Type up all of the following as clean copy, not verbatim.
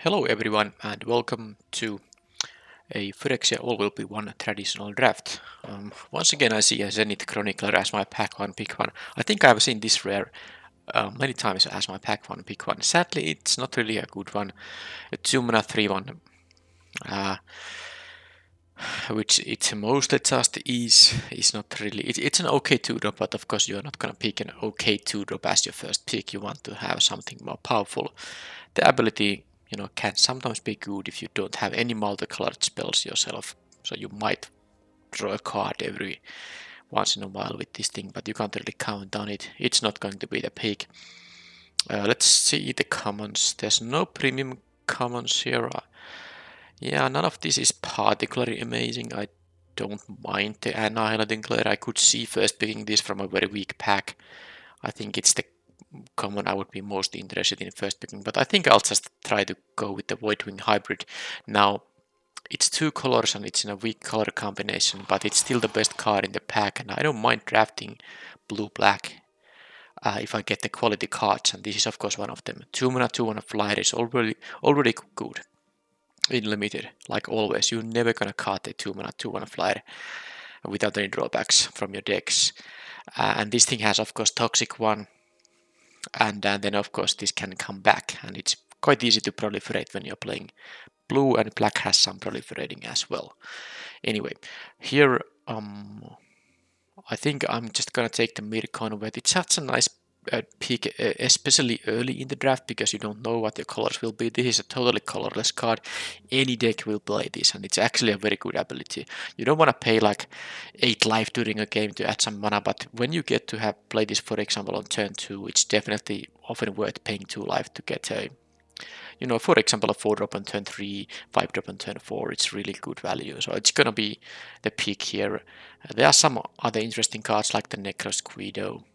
Hello everyone and welcome to a Phyrexia All Will Be One traditional draft. Once again I see a Zenith Chronicler as my pack 1 pick 1. I think I've seen this rare many times as my pack 1 pick 1. Sadly it's not really a good one. A 2-mana 3-1 which it mostly just is not really it's an okay 2-drop, but of course you're not gonna pick an okay 2-drop as your first pick. You want to have something more powerful. The ability, can sometimes be good if you don't have any multicolored spells yourself. So you might draw a card every once in a while with this thing, but you can't really count on it. It's not going to be the pick. Let's see the commons. There's no premium commons here. Yeah, none of this is particularly amazing. I don't mind the Annihilating Glare. I could see first picking this from a very weak pack. I think it's the common I would be most interested in first picking, but I think I'll just try to go with the Voidwing Hybrid. Now, it's 2 colors and it's in a weak color combination, but it's still the best card in the pack, and I don't mind drafting blue-black if I get the quality cards, and this is of course one of them. 2 mana, 2 mana flyer is already good in limited. Like always, you're never gonna cut a 2 mana, 2 mana flyer without any drawbacks from your decks. And this thing has of course Toxic 1, and then of course this can come back, and it's quite easy to proliferate when you're playing blue, and black has some proliferating as well. Anyway, here I think I'm just gonna take the Mirconvet. It's such a nice pick, especially early in the draft, because you don't know what your colors will be. This is a totally colorless card. Any deck will play this, and it's actually a very good ability. You don't want to pay like 8 life during a game to add some mana, but when you get to have play this, for example, on turn 2, it's definitely often worth paying 2 life to get a, for example, a 4-drop on turn 3, 5-drop on turn 4. It's really good value. So it's gonna be the pick here. There are some other interesting cards like the Necrosquido,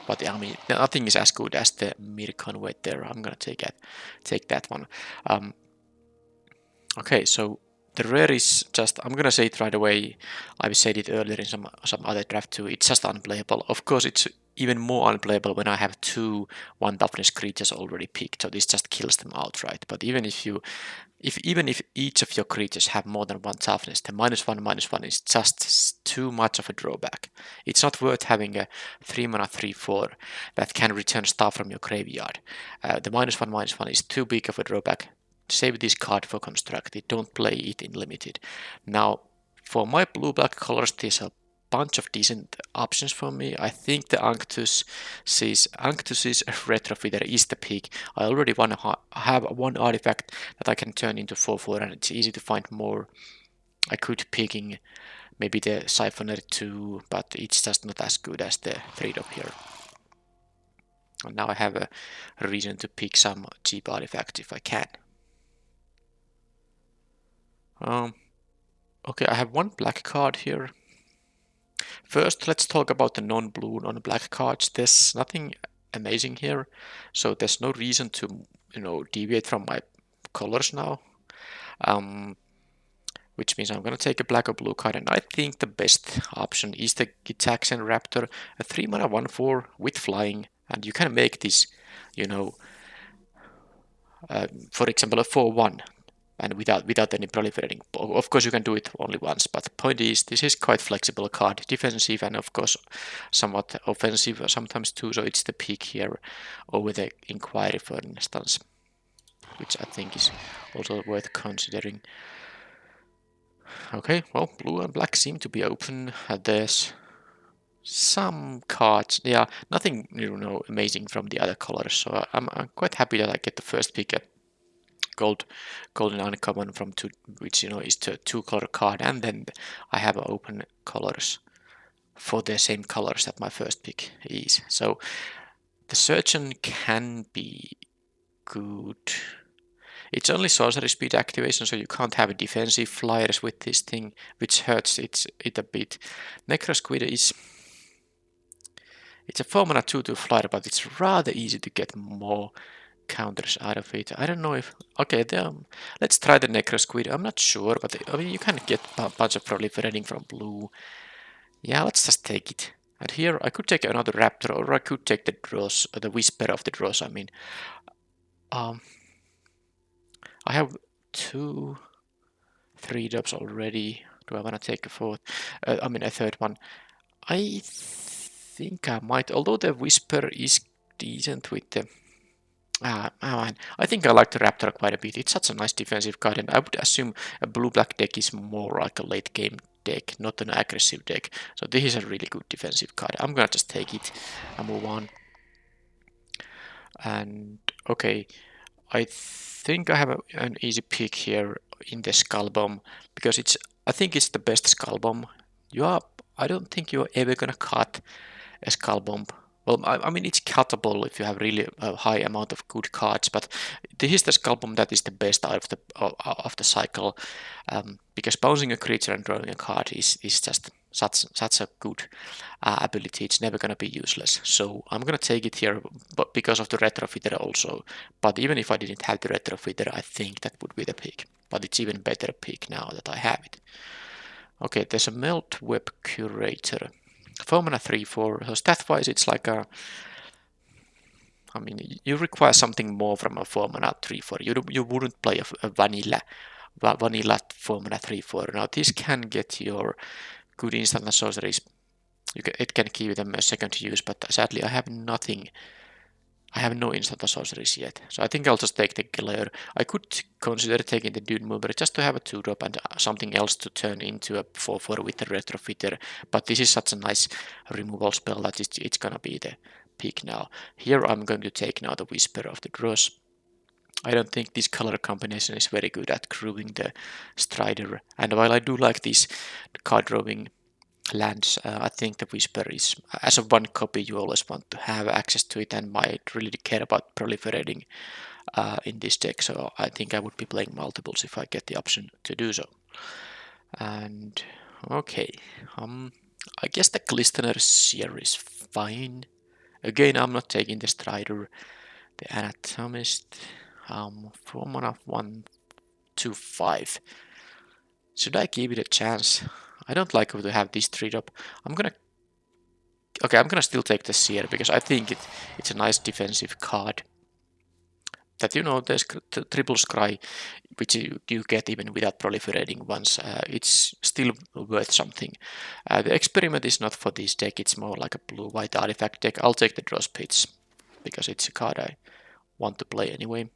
but I mean, nothing is as good as the Mirconvet there. I'm gonna take that one. Okay, so the rare is just, I'm gonna say it right away. I've said it earlier in some other draft too. It's just unplayable. Of course, it's even more unplayable when I have 2 1 toughness creatures already picked. So this just kills them outright. But even if each of your creatures have more than 1 toughness, the -1/-1 is just too much of a drawback. It's not worth having a 3 mana 3/4 that can return stuff from your graveyard. The -1/-1 is too big of a drawback. Save this card for constructed. Don't play it in limited. Now, for my blue-black colors, there's a bunch of decent options for me. I think the Anctus's Retrofitter is the pick. I already want to have 1 artifact that I can turn into 4/4, and it's easy to find more. I could picking maybe the Siphoner 2, but it's just not as good as the 3-drop here. And now I have a reason to pick some cheap artifacts if I can. Okay, I have 1 black card here. First, let's talk about the non-blue, non-black cards. There's nothing amazing here, so there's no reason to, deviate from my colors now. Which means I'm gonna take a black or blue card, and I think the best option is the Gitaxian Raptor, a 3 mana 1/4 with flying, and you can make this, for example, a 4/1. And without any proliferating. Of course, you can do it only once, but the point is, this is quite flexible card, defensive and of course somewhat offensive sometimes too. So it's the pick here over the Inquiry, for instance, which I think is also worth considering. Okay, well, blue and black seem to be open. There's some cards, yeah, nothing amazing from the other colors. So I'm quite happy that I get the first pick at golden uncommon from 2, which is the 2-color card, and then I have open colors for the same colors that my first pick is. So the Surgeon can be good. It's only sorcery speed activation, so you can't have defensive flyers with this thing, which hurts it a bit. Necrosquido is, it's a 4 mana 2/2 flyer, but it's rather easy to get more counters out of it. I don't know if... Okay, let's try the Necrosquido. I'm not sure, but I mean, you can get a bunch of proliferating from blue. Yeah, let's just take it. And here I could take another Raptor, or I could take the Dross, the Whisper of the Dross, I mean. have 2 3-drops already. Do I want to take a fourth? A third one. I think I might, although the Whisper is decent with the... man. I think I like the Raptor quite a bit. It's such a nice defensive card, and I would assume a blue-black deck is more like a late-game deck, not an aggressive deck. So this is a really good defensive card. I'm gonna just take it and move on. And okay, I think I have an easy pick here in the Skull Bomb, because I think it's the best Skull Bomb. I don't think you're ever gonna cut a Skull Bomb. Well, I mean, it's cuttable if you have really a high amount of good cards, but this is the Skull Bomb that is the best out of the cycle, because bouncing a creature and drawing a card is just such a good ability. It's never gonna be useless. So I'm gonna take it here, but because of the Retrofitter also. But even if I didn't have the Retrofitter, I think that would be the pick. But it's even better pick now that I have it. Okay, there's a Melt Web Curator. 4 mana 3/4. So stat-wise, it's like a... I mean, you require something more from a 4 mana 3/4. You wouldn't play a vanilla 4 mana 3/4. Now this can get your good instant and sorceries. It can give them a second to use, but sadly I have nothing. I have no instant or sorceries yet, so I think I'll just take the Glare. I could consider taking the Dune Mover just to have a 2-drop and something else to turn into a 4/4 with the Retrofitter, but this is such a nice removal spell that it's gonna be the pick now. Here I'm going to take now the Whisper of the Dross. I don't think this color combination is very good at crewing the Strider, and while I do like these card drawing lands, I think the Whisper is, as a one copy, you always want to have access to it and might really care about proliferating in this deck, so I think I would be playing multiples if I get the option to do so. And okay, I guess the Glistener Seer is fine. Again, I'm not taking the Strider, the Anatomist, 4 mana 1/5. Should I give it a chance? I don't like to have this 3-drop. I'm gonna still take the Seer because I think it's a nice defensive card. That, you know, there's triple scry, which you get even without proliferating ones. It's still worth something. The Experiment is not for this deck. It's more like a blue-white artifact deck. I'll take the Dross Pits because it's a card I want to play anyway.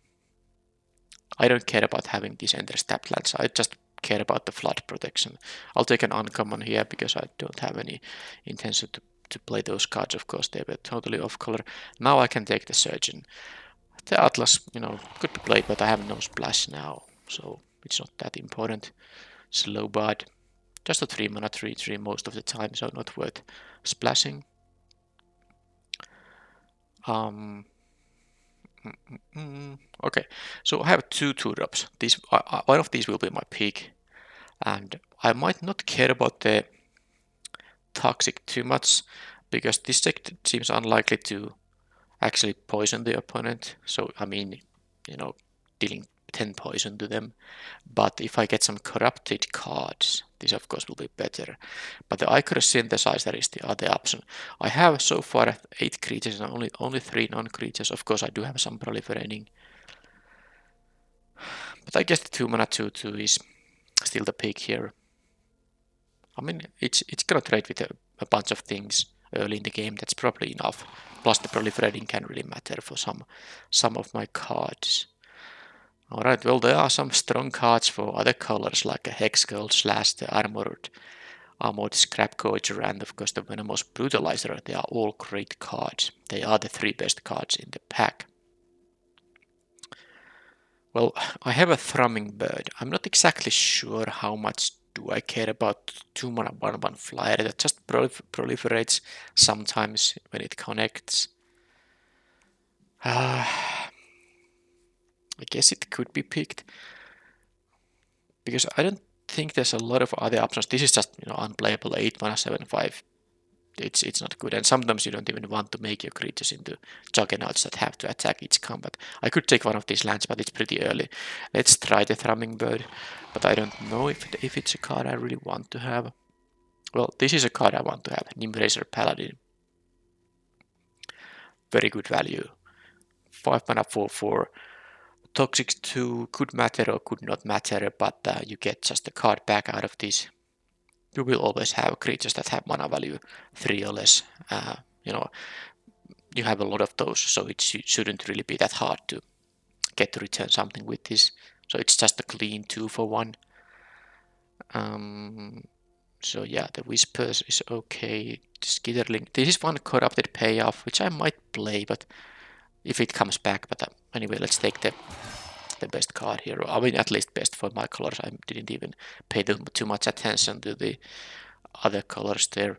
I don't care about having these Enter Stabbed lands. I just care about the flood protection. I'll take an uncommon here because I don't have any intention to play those cards. Of course, they were totally off color. Now I can take the Surgeon. The Atlas, you know, could be played, but I have no splash now, so it's not that important. Slow Bard, just a 3 mana 3/3 most of the time, so not worth splashing. Okay, so I have 2/2-drops. One of these will be my pick, and I might not care about the Toxic too much, because this deck seems unlikely to actually poison the opponent. So, I mean, you know, dealing 10 poison to them. But if I get some corrupted cards, this of course will be better. But the Icarus Synthesizer is the other option. I have so far 8 creatures and only 3 non-creatures. Of course, I do have some proliferating. But I guess the 2 mana 2/2 is still the pick here. I mean, it's gonna trade with a bunch of things early in the game. That's probably enough. Plus the proliferating can really matter for some of my cards. Alright, well, there are some strong cards for other colors like a Hex Girl / the Armored Scrap Coacher, and of course the Venomous Brutalizer. They are all great cards. They are the 3 best cards in the pack. Well, I have a Thrumming Bird. I'm not exactly sure how much do I care about 2 mana 1/1 flyer that just proliferates sometimes when it connects. I guess it could be picked, because I don't think there's a lot of other options. This is just, you know, unplayable 8 mana 7/5. It's not good, and sometimes you don't even want to make your creatures into juggernauts that have to attack each combat. I could take one of these lands, but it's pretty early. Let's try the Thrumming Bird, but I don't know if it's a card I really want to have. Well, this is a card I want to have. Nimbracer Paladin. Very good value. 5 mana 4/4. Toxic 2 could matter or could not matter, but you get just a card back out of this. You will always have creatures that have mana value 3 or less. You know, you have a lot of those, so it shouldn't really be that hard to get to return something with this. So it's just a clean 2 for 1. So yeah, the Whispers is okay. Skitterling. This is one corrupted payoff, which I might play, but if it comes back. But anyway, let's take the best card here. I mean, at least best for my colors. I didn't even pay too much attention to the other colors there.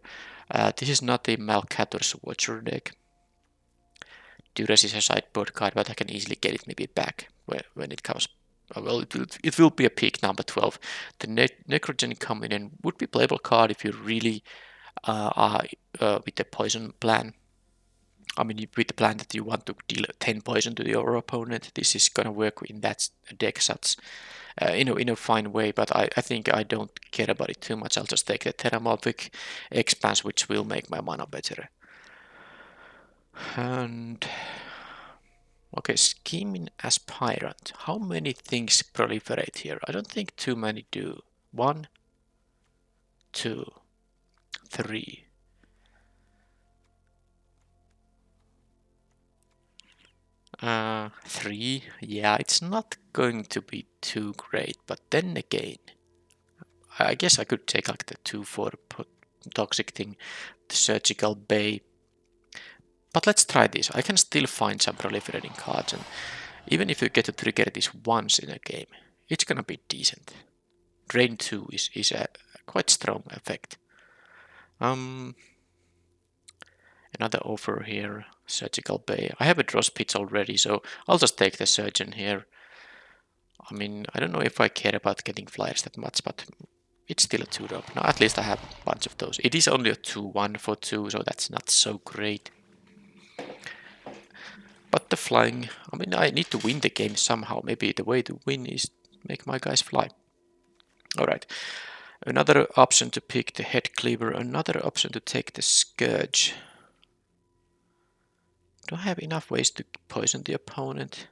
This is not the Malcator's Watcher deck. Duress is a sideboard card, but I can easily get it maybe back when it comes. Well, it will be a pick number 12. The Necrogen coming in would be playable card if you really are with the poison plan. I mean, with the plan that you want to deal 10 poison to your opponent, this is gonna work in that deck such in a fine way. But I think I don't care about it too much. I'll just take the Terramorphic Expanse, which will make my mana better. And okay, Scheming Aspirant. How many things proliferate here? I don't think too many do. 1, 2, 3. Three. Yeah, it's not going to be too great, but then again, I guess I could take like the 2 for toxic thing, the Surgical Bay. But let's try this. I can still find some proliferating cards, and even if you get to trigger this once in a game, it's gonna be decent. Drain 2 is a quite strong effect. Another offer here, Surgical Bay. I have a draw pitch already, so I'll just take the Surgeon here. I mean, I don't know if I care about getting flyers that much, but it's still a 2-drop. Now, at least I have a bunch of those. It is only a 2-1 for 2, so that's not so great. But the flying, I mean, I need to win the game somehow. Maybe the way to win is make my guys fly. Alright. Another option to pick the Head Cleaver. Another option to take the Scourge. Do I have enough ways to poison the opponent?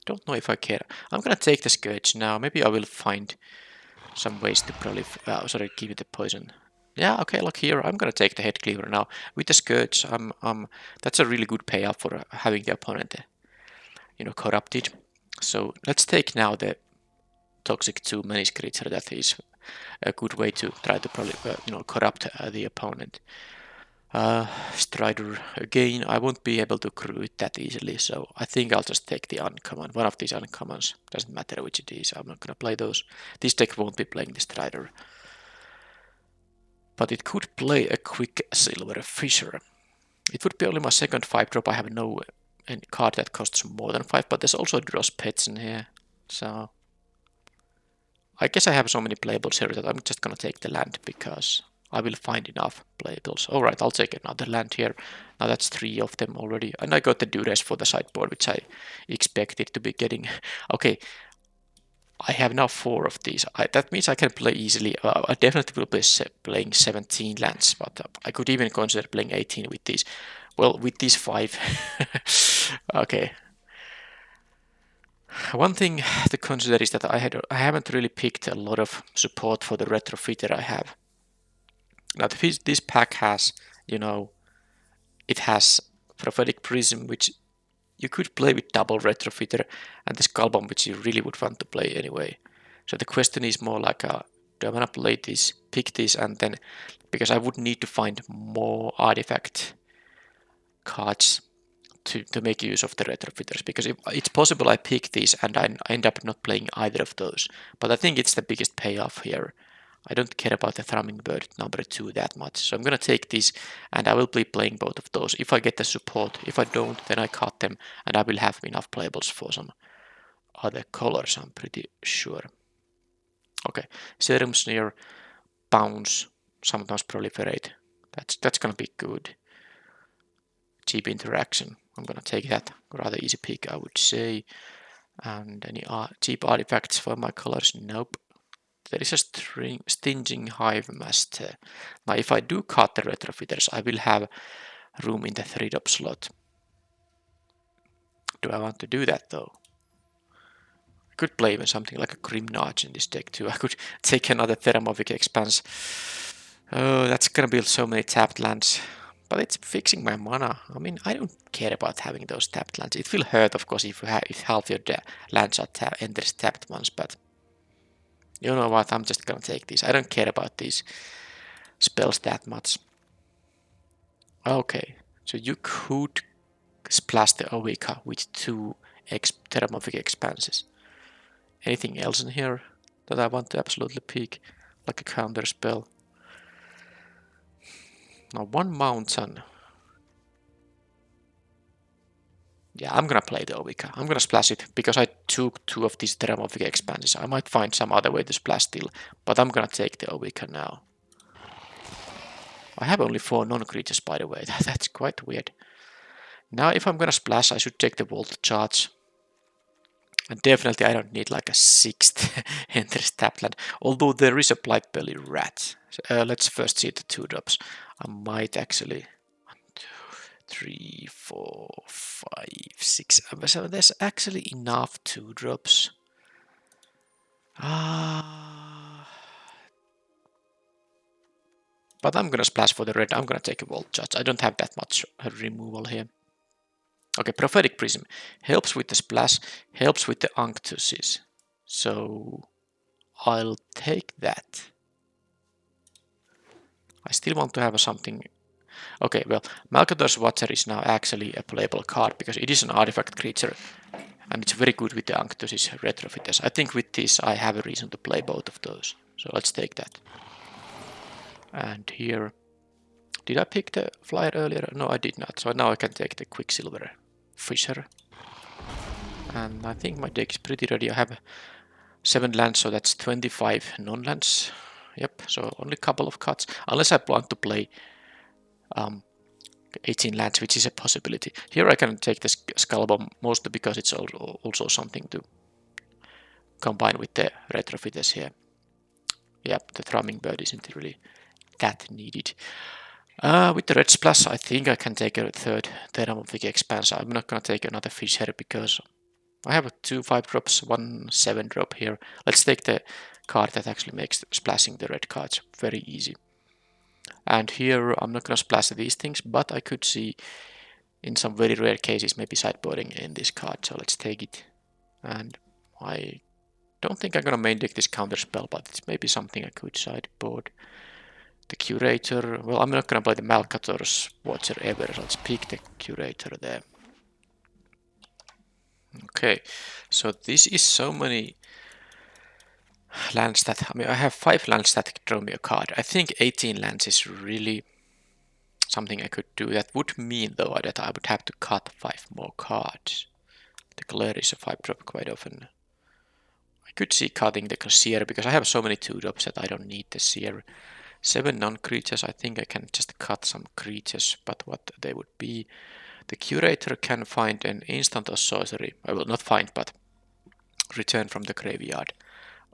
Don't know if I care. I'm gonna take the Scourge now. Maybe I will find some ways to give it the poison. Yeah, okay, look here. I'm gonna take the Head Cleaver now. With the Scourge, that's a really good payoff for having the opponent, corrupted. So let's take now the Toxic 2 Menace creature. That is a good way to try to corrupt the opponent. Strider again. I won't be able to crew it that easily, so I think I'll just take the uncommon. One of these uncommons. Doesn't matter which it is. I'm not gonna play those. This deck won't be playing the Strider. But it could play a Quicksilver Fisher. It would be only my second 5-drop. I have no any card that costs more than 5, but there's also draws pets in here. So I guess I have so many playables here that I'm just gonna take the land because I will find enough playables. Alright, I'll take another land here. Now that's 3 of them already. And I got the Duress for the sideboard, which I expected to be getting. Okay, I have now 4 of these. That means I can play easily. I definitely will be playing 17 lands, but I could even consider playing 18 with these. Well, with these 5. Okay. One thing to consider is that I haven't really picked a lot of support for the retrofitter I have. Now this pack has, it has Prophetic Prism, which you could play with double retrofitter, and the Skullbomb, which you really would want to play anyway. So the question is more like, do I want to play this, pick this, and then, because I would need to find more artifact cards to make use of the retrofitters, because it's possible I pick these and I end up not playing either of those. But I think it's the biggest payoff here. I don't care about the Thrumming Bird number 2 that much, so I'm gonna take this and I will be playing both of those if I get the support. If I don't, then I cut them and I will have enough playables for some other colors, I'm pretty sure. Okay, Serum Sneer, Bounce, sometimes Proliferate. That's gonna be good. Cheap Interaction, I'm gonna take that. Rather easy pick, I would say. And any cheap artifacts for my colors? Nope. There is a Stinging Hive Master. Now, if I do cut the retrofitters, I will have room in the 3-drop slot. Do I want to do that though? I could play even something like a Grimnarch in this deck too. I could take another Theramorphic Expanse. Oh, that's gonna be so many tapped lands. But it's fixing my mana. I mean, I don't care about having those tapped lands. It will hurt, of course, if half your lands are enters tapped ones, but you know what, I'm just gonna take these. I don't care about these spells that much. Okay, so you could splash the Ovika with 2 Theramorphic Expanses. Anything else in here that I want to absolutely pick? Like a counter spell? Now 1 mountain. Yeah, I'm gonna play the Ovika. I'm gonna splash it because I took 2 of these Theramorphic Expanses. I might find some other way to splash still, but I'm gonna take the Ovika now. I have only 4 non-creatures, by the way. That's quite weird. Now if I'm gonna splash, I should take the Volt Charge. And definitely I don't need like a 6th Enter Tapped land, although there is a Blightbelly Rat. So, let's first see the 2 drops. I might actually... 1, 2, 3, 4, 5, 6... So there's actually enough 2 drops. But I'm gonna splash for the red. I'm gonna take a Volt Charge. I don't have that much removal here. Okay, Prophetic Prism helps with the splash, helps with the Unctuses. So I'll take that. I still want to have something. Okay, well, Malkator's Watcher is now actually a playable card because it is an artifact creature and it's very good with the Unctuses Retrofitters. I think with this I have a reason to play both of those. So let's take that. And here, did I pick the flyer earlier? No, I did not. So now I can take the Quicksilver Fisher. And I think my deck is pretty ready. I have 7 lands, so that's 25 non-lands. Yep, so only a couple of cards. Unless I want to play 18 lands, which is a possibility. Here I can take the Skullbomb mostly because it's also something to combine with the Retrofitters here. Yep, the Thrumming Bird isn't really that needed. With the red splash, I think I can take a 3rd Theramorphic Expanse. I'm not gonna take another Fisher because I have 2 5-drops, 1 7-drop here. Let's take the card that actually makes splashing the red cards very easy. And here I'm not gonna splash these things, but I could see in some very rare cases maybe sideboarding in this card. So let's take it. And I don't think I'm gonna main deck this counter spell, but it's maybe something I could sideboard. The Curator, well, I'm not gonna play the Malkator's Watcher ever, so let's pick the Curator there. Okay, so this is so many lands that, I mean, I have 5 lands that draw me a card. I think 18 lands is really something I could do. That would mean, though, that I would have to cut 5 more cards. The Glare is a 5-drop quite often. I could see cutting the Seer because I have so many 2-drops that I don't need the Seer. 7 non-creatures, I think I can just cut some creatures, but what they would be. The Curator can find an instant or sorcery. I will not find, but return from the graveyard.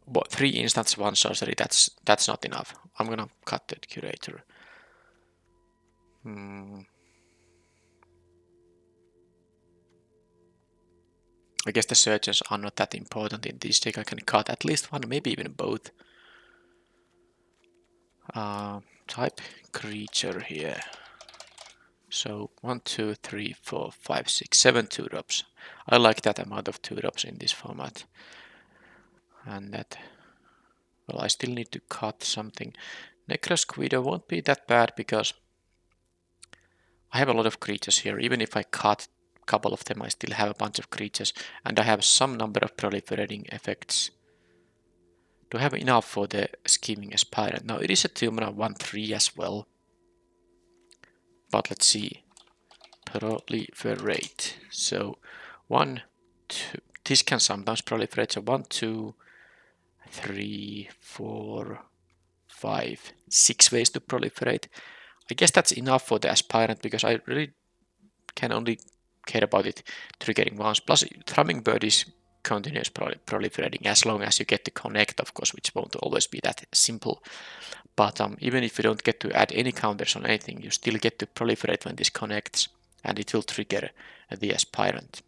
But 3 instants, 1 sorcery, that's not enough. I'm gonna cut the Curator. I guess the searches are not that important in this deck. I can cut at least 1, maybe even both. Type creature here. So 1, 2, 3, 4, 5, 6, 7 2-drops. I like that amount of 2-drops in this format. And that, well, I still need to cut something. Necrosquido won't be that bad because I have a lot of creatures here. Even if I cut a couple of them, I still have a bunch of creatures. And I have some number of proliferating effects. Do I have enough for the Scheming Aspirant? Now it is a 2-mana 1/3 as well. But let's see. Proliferate. So 1, 2. This can sometimes proliferate. So 1, 2, 3, 4, 5, 6 ways to proliferate. I guess that's enough for the Aspirant because I really can only care about it triggering once. Plus, Thrumming Bird is continuous proliferating as long as you get to connect, of course, which won't always be that simple. But even if you don't get to add any counters on anything, you still get to proliferate when this connects, and it will trigger the Aspirant.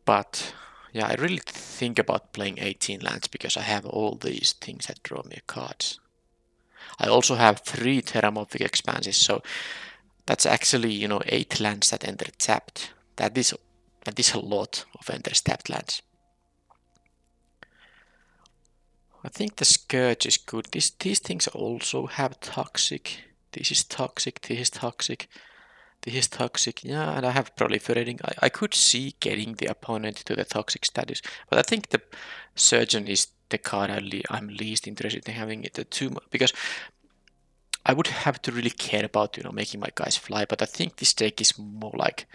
But Yeah, I really think about playing 18 lands because I have all these things that draw me cards. I also have 3 Terramorphic Expanses, so that's actually, 8 lands that enter tapped. That is a lot of enters tapped lands. I think the Scourge is good. These things also have toxic. This is toxic, this is toxic, this is toxic. Yeah, and I have proliferating. I could see getting the opponent to the toxic status, but I think the Surgeon is the card I'm least interested in having it because I would have to really care about, making my guys fly, but I think this deck is more like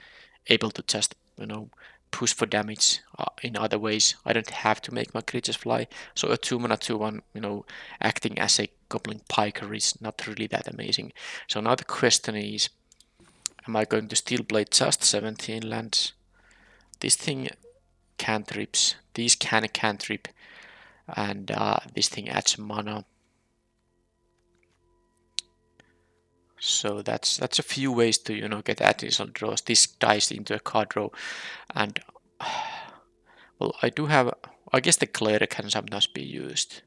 able to just, push for damage in other ways. I don't have to make my creatures fly. So a 2-mana 2/1, acting as a Goblin Piker is not really that amazing. So now the question is, am I going to still play just 17 lands? This thing cantrips, these can cantrip, and this thing adds mana. So that's a few ways to get additional draws. This dies into a card draw, and well, I guess the Cleric can sometimes be used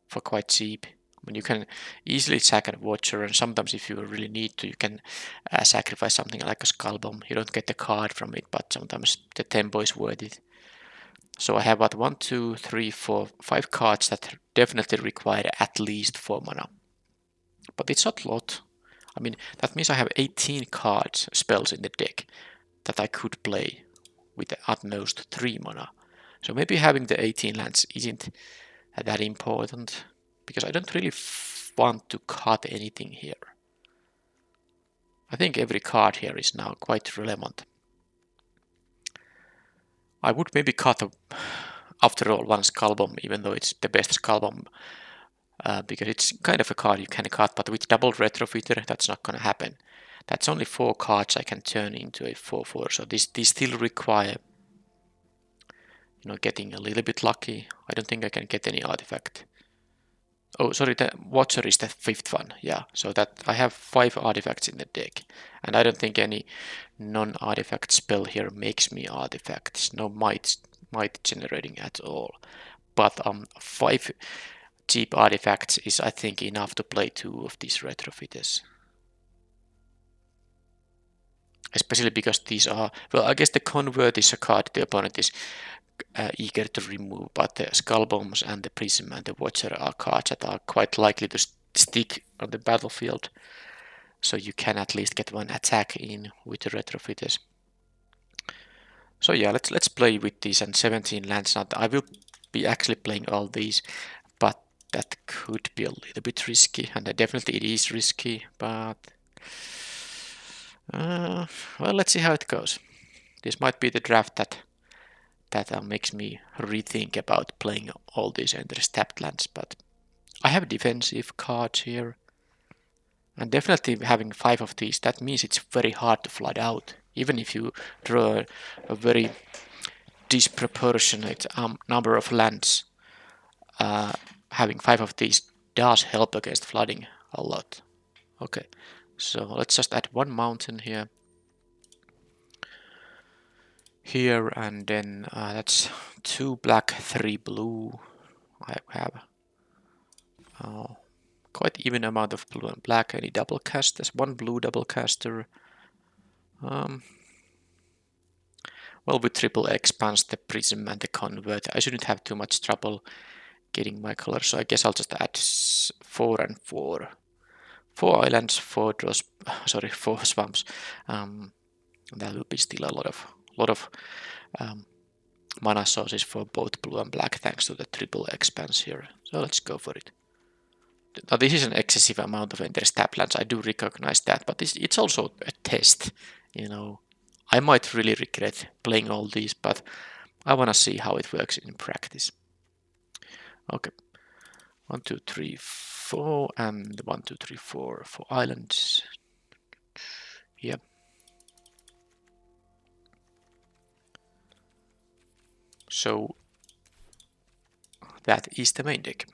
for quite cheap. I mean, you can easily sack a Watcher, and sometimes if you really need to, you can sacrifice something like a Skull Bomb. You don't get the card from it, but sometimes the tempo is worth it. So I have about 1, 2, 3, 4, 5 cards that definitely require at least 4 mana. But it's not a lot. I mean, that means I have 18 cards, spells in the deck that I could play with at most 3 mana. So maybe having the 18 lands isn't that important, because I don't really want to cut anything here. I think every card here is now quite relevant. I would maybe cut, after all, one Skull Bomb, even though it's the best Skull Bomb, because it's kind of a card you can cut, but with double Retrofitter, that's not going to happen. That's only 4 cards I can turn into a 4/4, so these still require getting a little bit lucky. I don't think I can get any artifact. Oh, sorry, the Watcher is the 5th one. Yeah, so that I have 5 artifacts in the deck, and I don't think any non-artifact spell here makes me artifacts. No might generating at all. But 5 cheap artifacts is, I think, enough to play 2 of these Retrofitters. Especially because these are, well, I guess the Convert is a card the opponent is eager to remove, but the Skull Bombs and the Prism and the Watcher are cards that are quite likely to stick on the battlefield, so you can at least get one attack in with the Retrofitters. So yeah, let's play with these, and 17 lands. Now I will be actually playing all these, but that could be a little bit risky, and definitely it is risky, but well, let's see how it goes. This might be the draft that makes me rethink about playing all these enters tapped lands, but I have defensive cards here, and definitely having 5 of these, that means it's very hard to flood out, even if you draw a very disproportionate number of lands. Having 5 of these does help against flooding a lot. Okay, so let's just add 1 mountain here, and then that's 2 black, 3 blue. I have quite even amount of blue and black. Any double casters? 1 blue double caster. Well, with triple expanse, the prism and the convert, I shouldn't have too much trouble getting my color. So I guess I'll just add 4 and 4. 4 islands, 4 draws. Sorry, 4 swamps. That will be still a lot of mana sources for both blue and black, thanks to the triple expanse here. So let's go for it. Now this is an excessive amount of enters tap lands, I do recognize that, but it's also a test, I might really regret playing all these, but I want to see how it works in practice. Okay, 1, 2, 3, 4, and 1, 2, 3, 4 for islands. Yeah. So that is the main deck.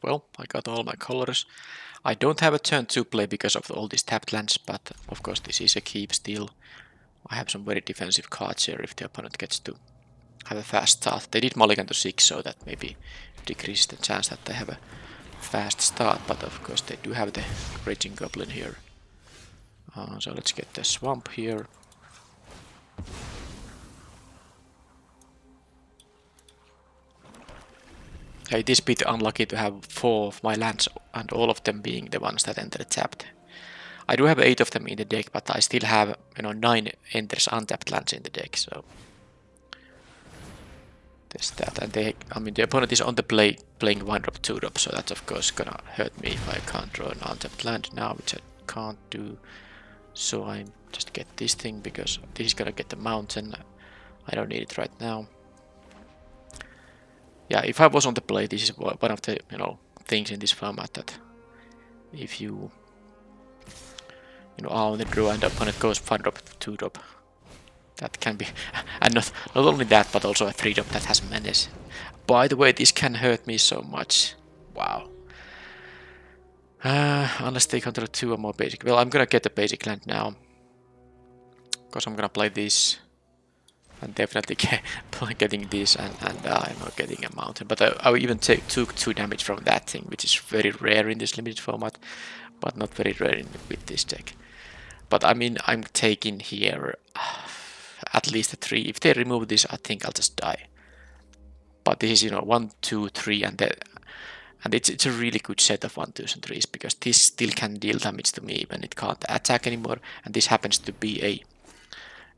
well, I got all my colors. I don't have a turn to play because of all these tapped lands, but of course this is a keep still. I have some very defensive cards here if the opponent gets to have a fast start. They did mulligan to 6, so that maybe decreases the chance that they have a fast start, but of course they do have the Raging Goblin here. So let's get the Swamp here. It is a bit unlucky to have 4 of my lands and all of them being the ones that enter tapped. I do have 8 of them in the deck, but I still have 9 enters untapped lands in the deck, so there's that. And the opponent is on the playing 1-drop, 2-drop, so that's of course gonna hurt me if I can't draw an untapped land now, which I can't do. So I just get this thing because this is gonna get the mountain. I don't need it right now. Yeah, if I was on the play, this is one of the things in this format that if you are on the draw and the opponent goes 1-drop, 2-drop, that can be, and not only that, but also a 3-drop that has menace. By the way, this can hurt me so much. Wow. Unless they control 2 or more basic. Well, I'm gonna get the basic land now, because I'm gonna play this. And definitely getting this, and I'm not getting a mountain. But I even took 2 damage from that thing, which is very rare in this limited format, but not very rare with this deck. But I mean, I'm taking here at least a 3. If they remove this, I think I'll just die. But this is 1, 2, 3, and it's a really good set of 1, 2s and 3s, because this still can deal damage to me when it can't attack anymore, and this happens to be a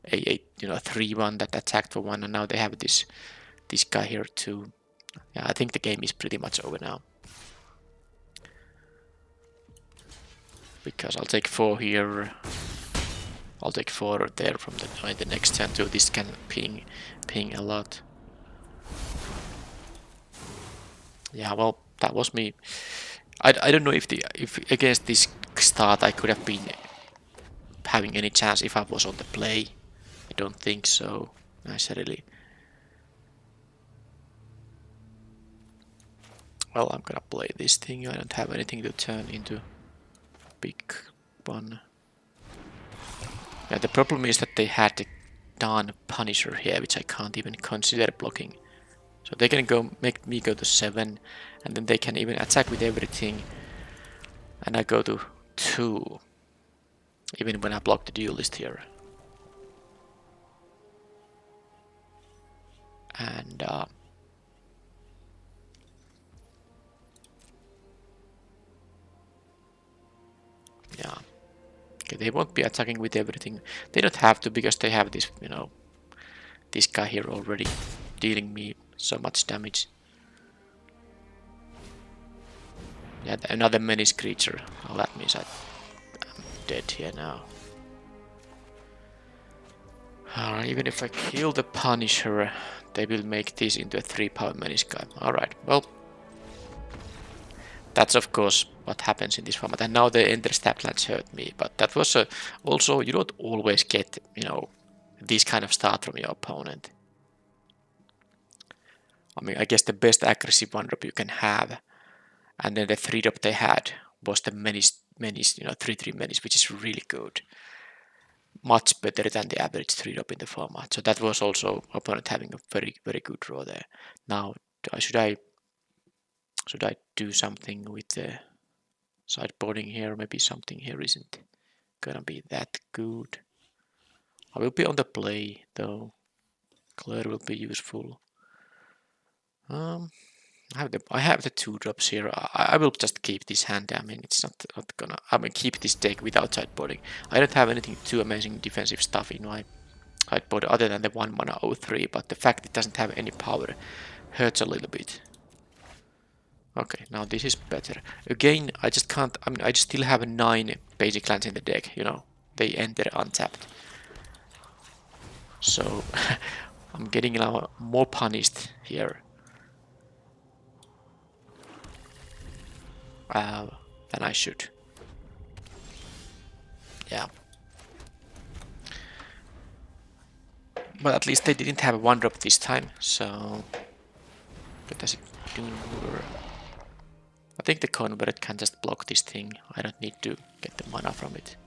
3-1 that attacked for 1, and now they have this guy here too. Yeah, I think the game is pretty much over now. Because I'll take 4 here. I'll take 4 there from the next turn too. This can ping a lot. Yeah, well, that was me. I don't know if against this start I could have been having any chance if I was on the play. I don't think so, necessarily. Well, I'm gonna play this thing. I don't have anything to turn into big one. Yeah, the problem is that they had the darn Punisher here, which I can't even consider blocking. So they can make me go to 7, and then they can even attack with everything, and I go to 2, even when I block the duelist here. And yeah, okay, they won't be attacking with everything. They don't have to, because they have this, this guy here already dealing me so much damage. Yeah, another menace creature. Oh, that means I'm dead here now. Even if I kill the Punisher, they will make this into a 3-power menace guy. Alright, well, that's of course what happens in this format. And now the enter stab lands hurt me, but that was also, you don't always get, this kind of start from your opponent. I mean, I guess the best aggressive 1-drop you can have, and then the 3-drop they had was the menace, 3/3 menace, which is really good. Much better than the average 3-drop in the format. So that was also opponent having a very, very good draw there. Now, should I do something with the sideboarding here? Maybe something here isn't gonna be that good. I will be on the play though. Claire will be useful. I have the 2-drops here. I will just keep this hand. I mean, it's not gonna. I mean, keep this deck without sideboarding. I don't have anything too amazing defensive stuff in my sideboard other than the 1-mana 0/3, but the fact it doesn't have any power hurts a little bit. Okay, now this is better. Again, I just can't. I mean, I still have 9 basic lands in the deck. They enter untapped. So I'm getting now more punished here. Than I should. Yeah. But at least they didn't have a 1-drop this time, so what does it do? I think the convert can just block this thing. I don't need to get the mana from it.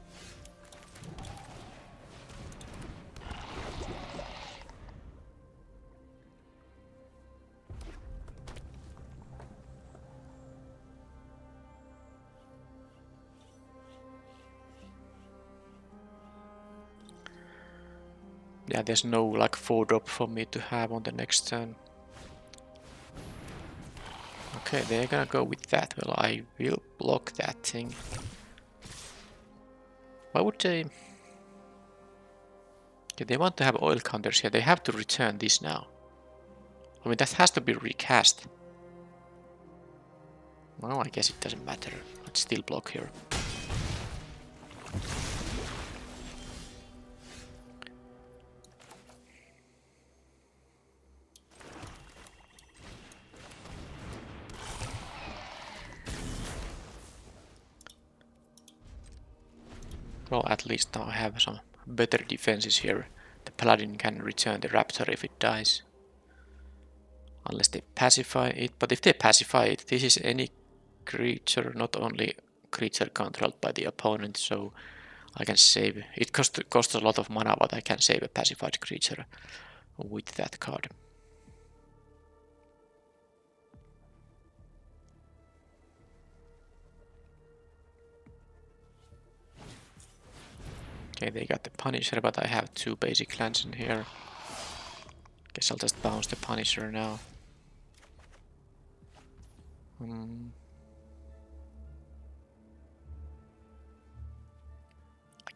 Yeah, there's no like 4-drop for me to have on the next turn. Okay, they're gonna go with that. Well, I will block that thing. Why would they? Okay, they want to have oil counters here. They have to return this now. I mean, that has to be recast. Well, I guess it doesn't matter. Let's still block here. Well, at least now I have some better defenses here. The paladin can return the raptor if it dies. Unless they pacify it. But if they pacify it, this is any creature, not only creature controlled by the opponent, so I can save. It costs a lot of mana, but I can save a pacified creature with that card. Okay, they got the Punisher, but I have 2 basic lands in here. Guess I'll just bounce the Punisher now. I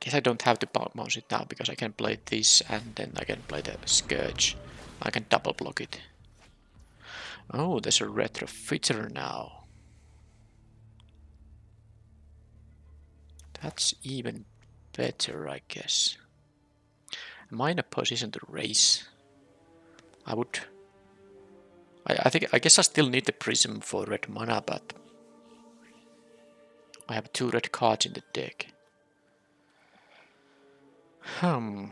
guess I don't have to bounce it now because I can play this and then I can play the Scourge. I can double block it. Oh, there's a retrofitter now. That's even better, I guess. Am I in a position to raise? I would. I guess I still need the prism for red mana, but I have 2 red cards in the deck. I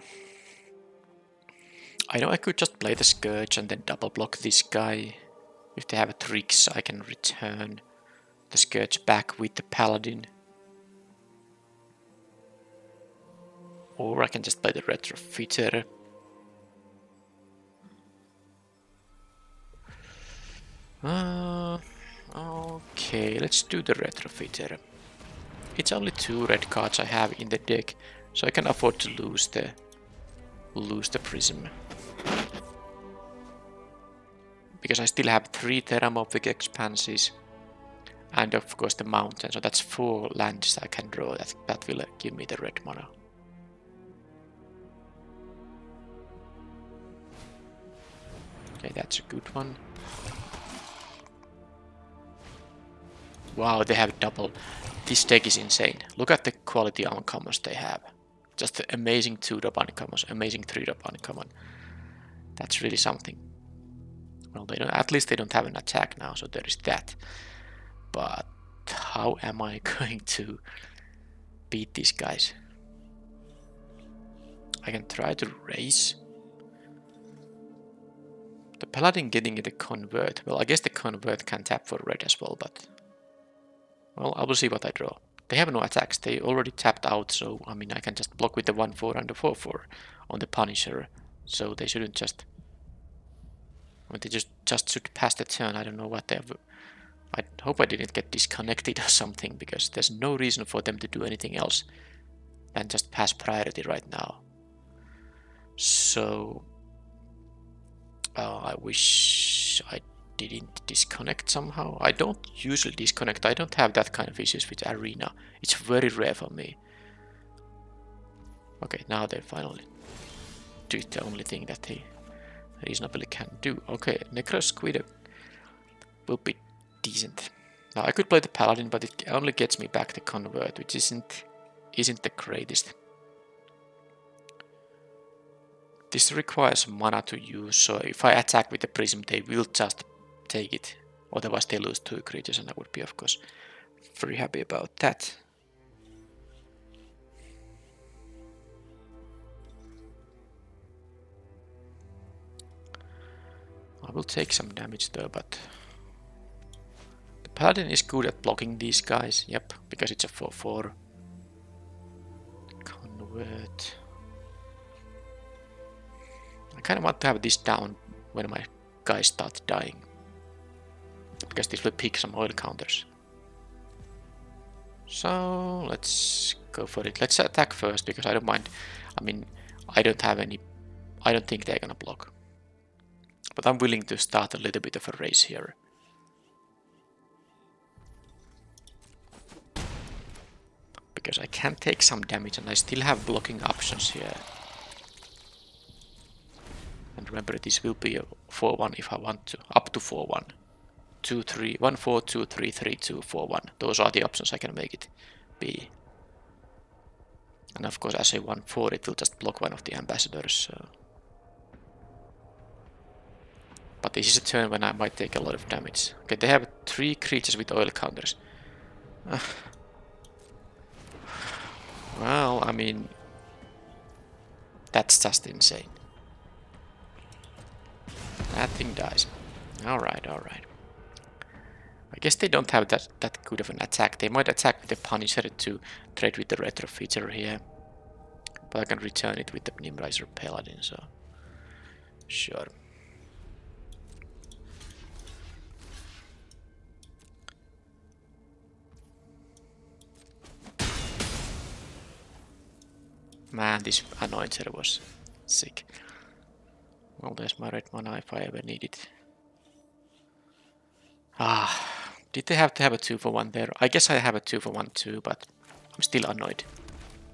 know I could just play the Scourge and then double block this guy. If they have tricks, I can return the Scourge back with the Paladin. Or I can just play the Retrofitter. Okay, let's do the Retrofitter. It's only 2 red cards I have in the deck, so I can afford to lose the prism. Because I still have 3 Theramorphic expanses and of course the mountain, so that's 4 lands I can draw that will give me the red mana. Okay, that's a good one. Wow, they have double. This deck is insane. Look at the quality uncommons they have. Just the amazing 2-drop uncommons, amazing 3-drop uncommon. That's really something. Well, they don't. At least they don't have an attack now, so there is that. But how am I going to beat these guys? I can try to raise. The Paladin getting the convert. Well, I guess the convert can tap for red as well, but well, I will see what I draw. They have no attacks. They already tapped out, so I mean I can just block with the 1/4 and the 4/4 on the Punisher. So they shouldn't just. I mean, they just should pass the turn. I don't know what they have. I hope I didn't get disconnected or something, because there's no reason for them to do anything else than just pass priority right now. So I wish I didn't disconnect somehow. I don't usually disconnect. I don't have that kind of issues with Arena. It's very rare for me. Okay, now they finally do the only thing that they reasonably can do. Okay, Necrosquid will be decent. Now I could play the Paladin, but it only gets me back the convert, which isn't the greatest. This requires mana to use, so if I attack with the prism, they will just take it. Otherwise they lose 2 creatures, and I would be, of course, very happy about that. I will take some damage though, but the Paladin is good at blocking these guys, yep, because it's a 4/4. Convert. I kind of want to have this down when my guys start dying, because this will pick some oil counters. So let's go for it. Let's attack first, because I don't mind. I mean, I don't think they're gonna block. But I'm willing to start a little bit of a race here. Because I can take some damage and I still have blocking options here. And remember, this will be a 4/1 if I want to. Up to 4/1. 2-3, 1-4, 2-3, 3-2, 4/1. Those are the options I can make it be. And of course, as a 1/4, it will just block one of the ambassadors. So. But this is a turn when I might take a lot of damage. Okay, they have 3 creatures with oil counters. Well, I mean, that's just insane. That thing dies. Alright, alright. I guess they don't have that good of an attack. They might attack with the Punisher to trade with the Retro feature here. But I can return it with the Nimriser Paladin, so... Sure. Man, this Anointer was sick. Well, there's my red mana if I ever need it. Did they have to have a 2-for-1 there? I guess I have a 2-for-1 too, but I'm still annoyed.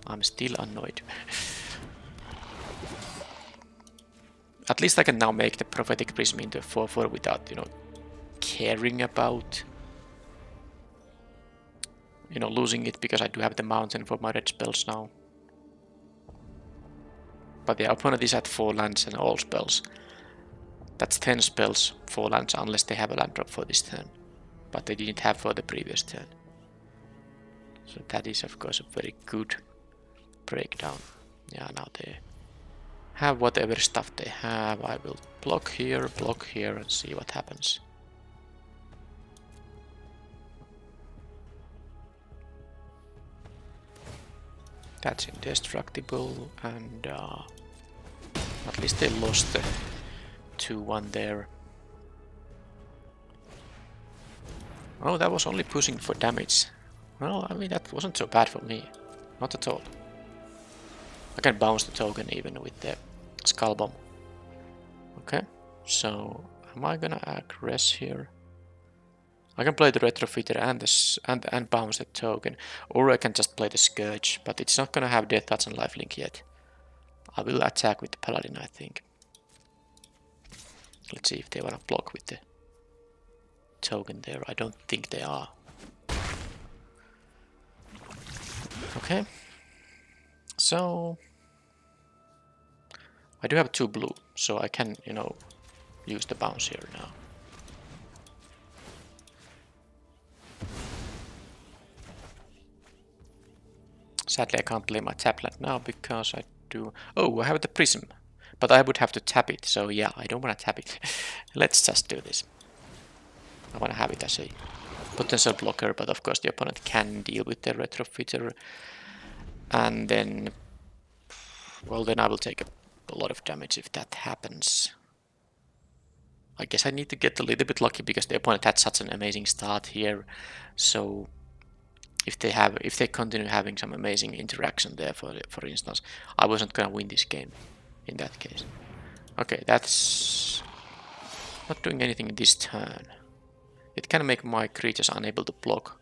I'm still annoyed. At least I can now make the Prophetic Prism into a 4/4 without, caring about, losing it, because I do have the Mountain for my red spells now. But the opponent is at 4 lands and all spells. That's 10 spells, 4 lands, unless they have a land drop for this turn. But they didn't have for the previous turn. So that is of course a very good breakdown. Yeah, now they have whatever stuff they have. I will block here, and see what happens. That's indestructible, and at least they lost the 2-1 there. Oh, that was only pushing for damage. Well, I mean, that wasn't so bad for me. Not at all. I can bounce the token even with the Skull Bomb. Okay, so am I gonna aggress here? I can play the Retrofitter and bounce the token, or I can just play the Scourge, but it's not gonna have Death Touch and Lifelink yet. I will attack with the Paladin, I think. Let's see if they wanna block with the token there. I don't think they are. Okay, so I do have 2 blue, so I can, use the bounce here now. Sadly, I can't play my tapland now because I do... Oh, I have the prism, but I would have to tap it, so yeah, I don't want to tap it. Let's just do this. I want to have it as a potential blocker, but of course the opponent can deal with the Retro feature. And then... Well, then I will take a lot of damage if that happens. I guess I need to get a little bit lucky because the opponent had such an amazing start here. So if they continue having some amazing interaction there, for instance, I wasn't gonna win this game in that case. Okay, that's not doing anything this turn. It can make my creatures unable to block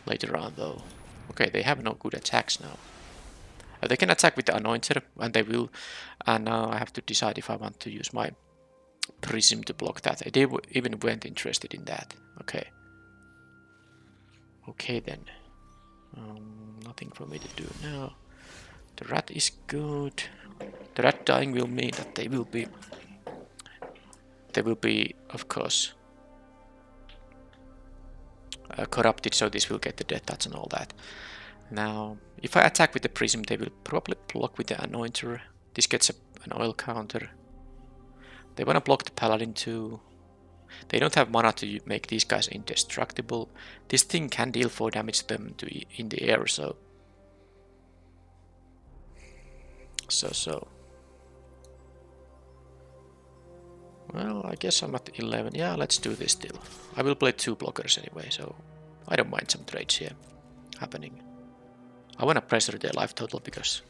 later on though. Okay, they have no good attacks now. They can attack with the Anointer, and they will. And now I have to decide if I want to use my Prism to block that. They even weren't interested in that. Okay. Okay then. Nothing for me to do now. The rat is good. The rat dying will mean that they will be, of course, corrupted, so this will get the Death Touch and all that. Now, if I attack with the Prism, they will probably block with the Anointer. This gets an oil counter. They want to block the Paladin too. They don't have mana to make these guys indestructible. This thing can deal 4 damage to them in the air, so. Well, I guess I'm at 11. Yeah, let's do this still. I will play 2 blockers anyway, so I don't mind some trades here happening. I want to pressure their life total because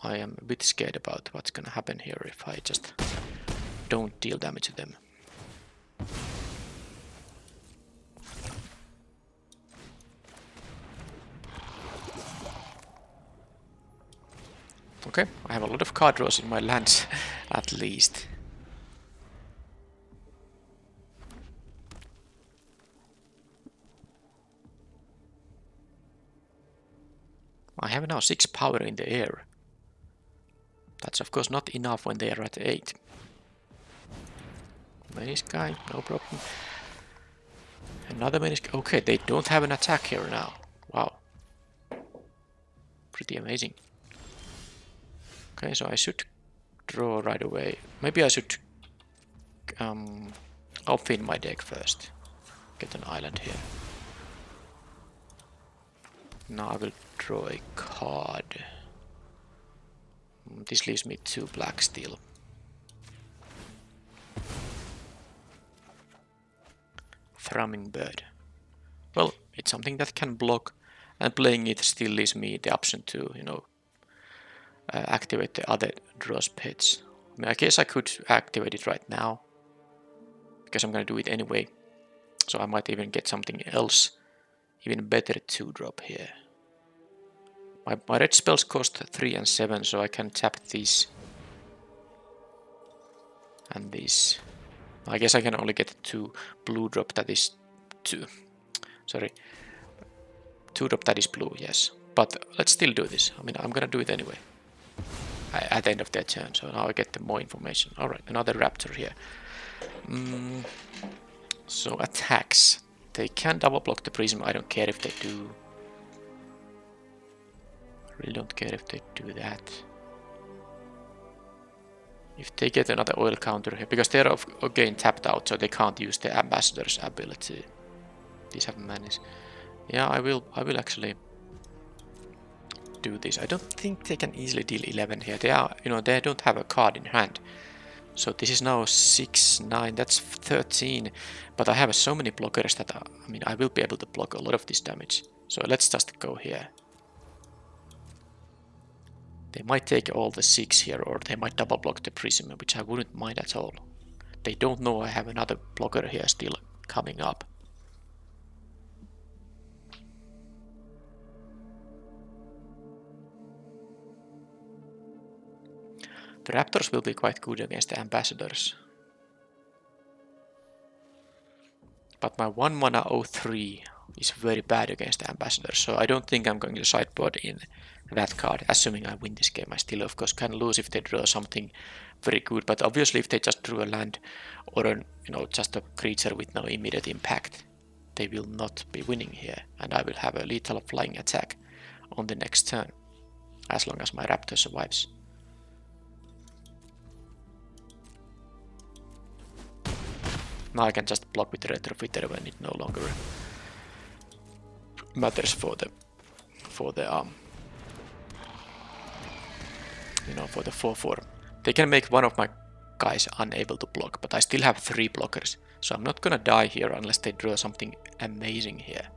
I am a bit scared about what's gonna happen here if I just don't deal damage to them. Okay, I have a lot of card draws in my lands, at least. I have now 6 power in the air. That's of course not enough when they are at 8. Menace guy, no problem. Another menace. Okay, they don't have an attack here now. Wow. Pretty amazing. Okay, so I should draw right away. Maybe I should outfit my deck first. Get an island here. Now I will draw a card. This leaves me 2 black still. Thrumming bird. Well, it's something that can block, and playing it still leaves me the option to, you know, activate the other draw pets. I mean, I guess I could activate it right now, because I'm gonna do it anyway. So I might even get something else, even better 2-drop here. My red spells cost 3 and 7, so I can tap these and these. I guess I can only get 2 blue drop that is 2. Sorry. 2 drop that is blue, yes. But let's still do this. I mean, I'm gonna do it anyway. At the end of their turn, so now I get more information. Alright, another raptor here. So attacks. They can double block the prism, I don't care if they do. I really don't care if they do that. If they get another oil counter here, because they're again tapped out, so they can't use the ambassador's ability. These have manis. Yeah, I will actually do this. I don't think they can easily deal 11 here. They are, you know, they don't have a card in hand. So this is now 6, 9, that's 13. But I have so many blockers that, I mean, I will be able to block a lot of this damage. So let's just go here. They might take all the 6 here, or they might double block the prism, which I wouldn't mind at all. They don't know I have another blocker here still coming up. The raptors will be quite good against the ambassadors. But my 1 mana 03 is very bad against the ambassadors, so I don't think I'm going to sideboard in that card. Assuming I win this game, I still of course can lose if they draw something very good, but obviously if they just drew a land or a, you know, just a creature with no immediate impact, they will not be winning here, and I will have a lethal flying attack on the next turn, as long as my raptor survives. Now I can just block with the retrofitter when it no longer matters for the you know, for the 4/4. They can make one of my guys unable to block, but I still have 3 blockers, so I'm not gonna die here unless they draw something amazing here.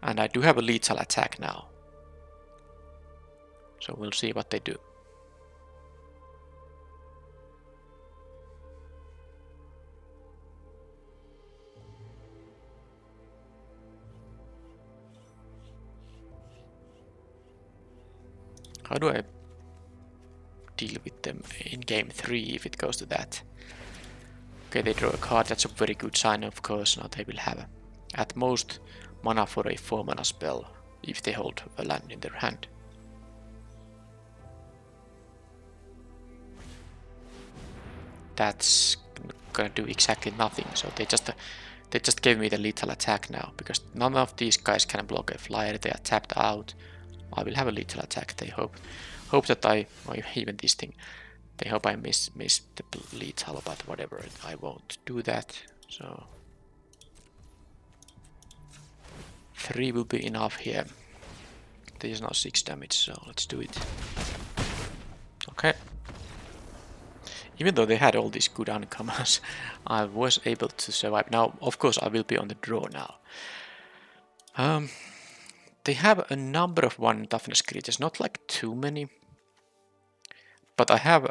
And I do have a lethal attack now, so we'll see what they do. How do I deal with them in game 3 if it goes to that? Okay, they draw a card, that's a very good sign of course. Now they will have at most mana for a 4 mana spell if they hold a land in their hand. That's gonna do exactly nothing, so they just gave me the lethal attack now, because none of these guys can block a flyer, they are tapped out. I will have a lethal attack. They hope that or even this thing, I hope I missed the lethal, but whatever, I won't do that. So 3 will be enough here. This is now 6 damage, so let's do it. Okay. Even though they had all these good uncomers, I was able to survive. Now, of course, I will be on the draw now. They have a number of 1 toughness creatures, not like too many. But I have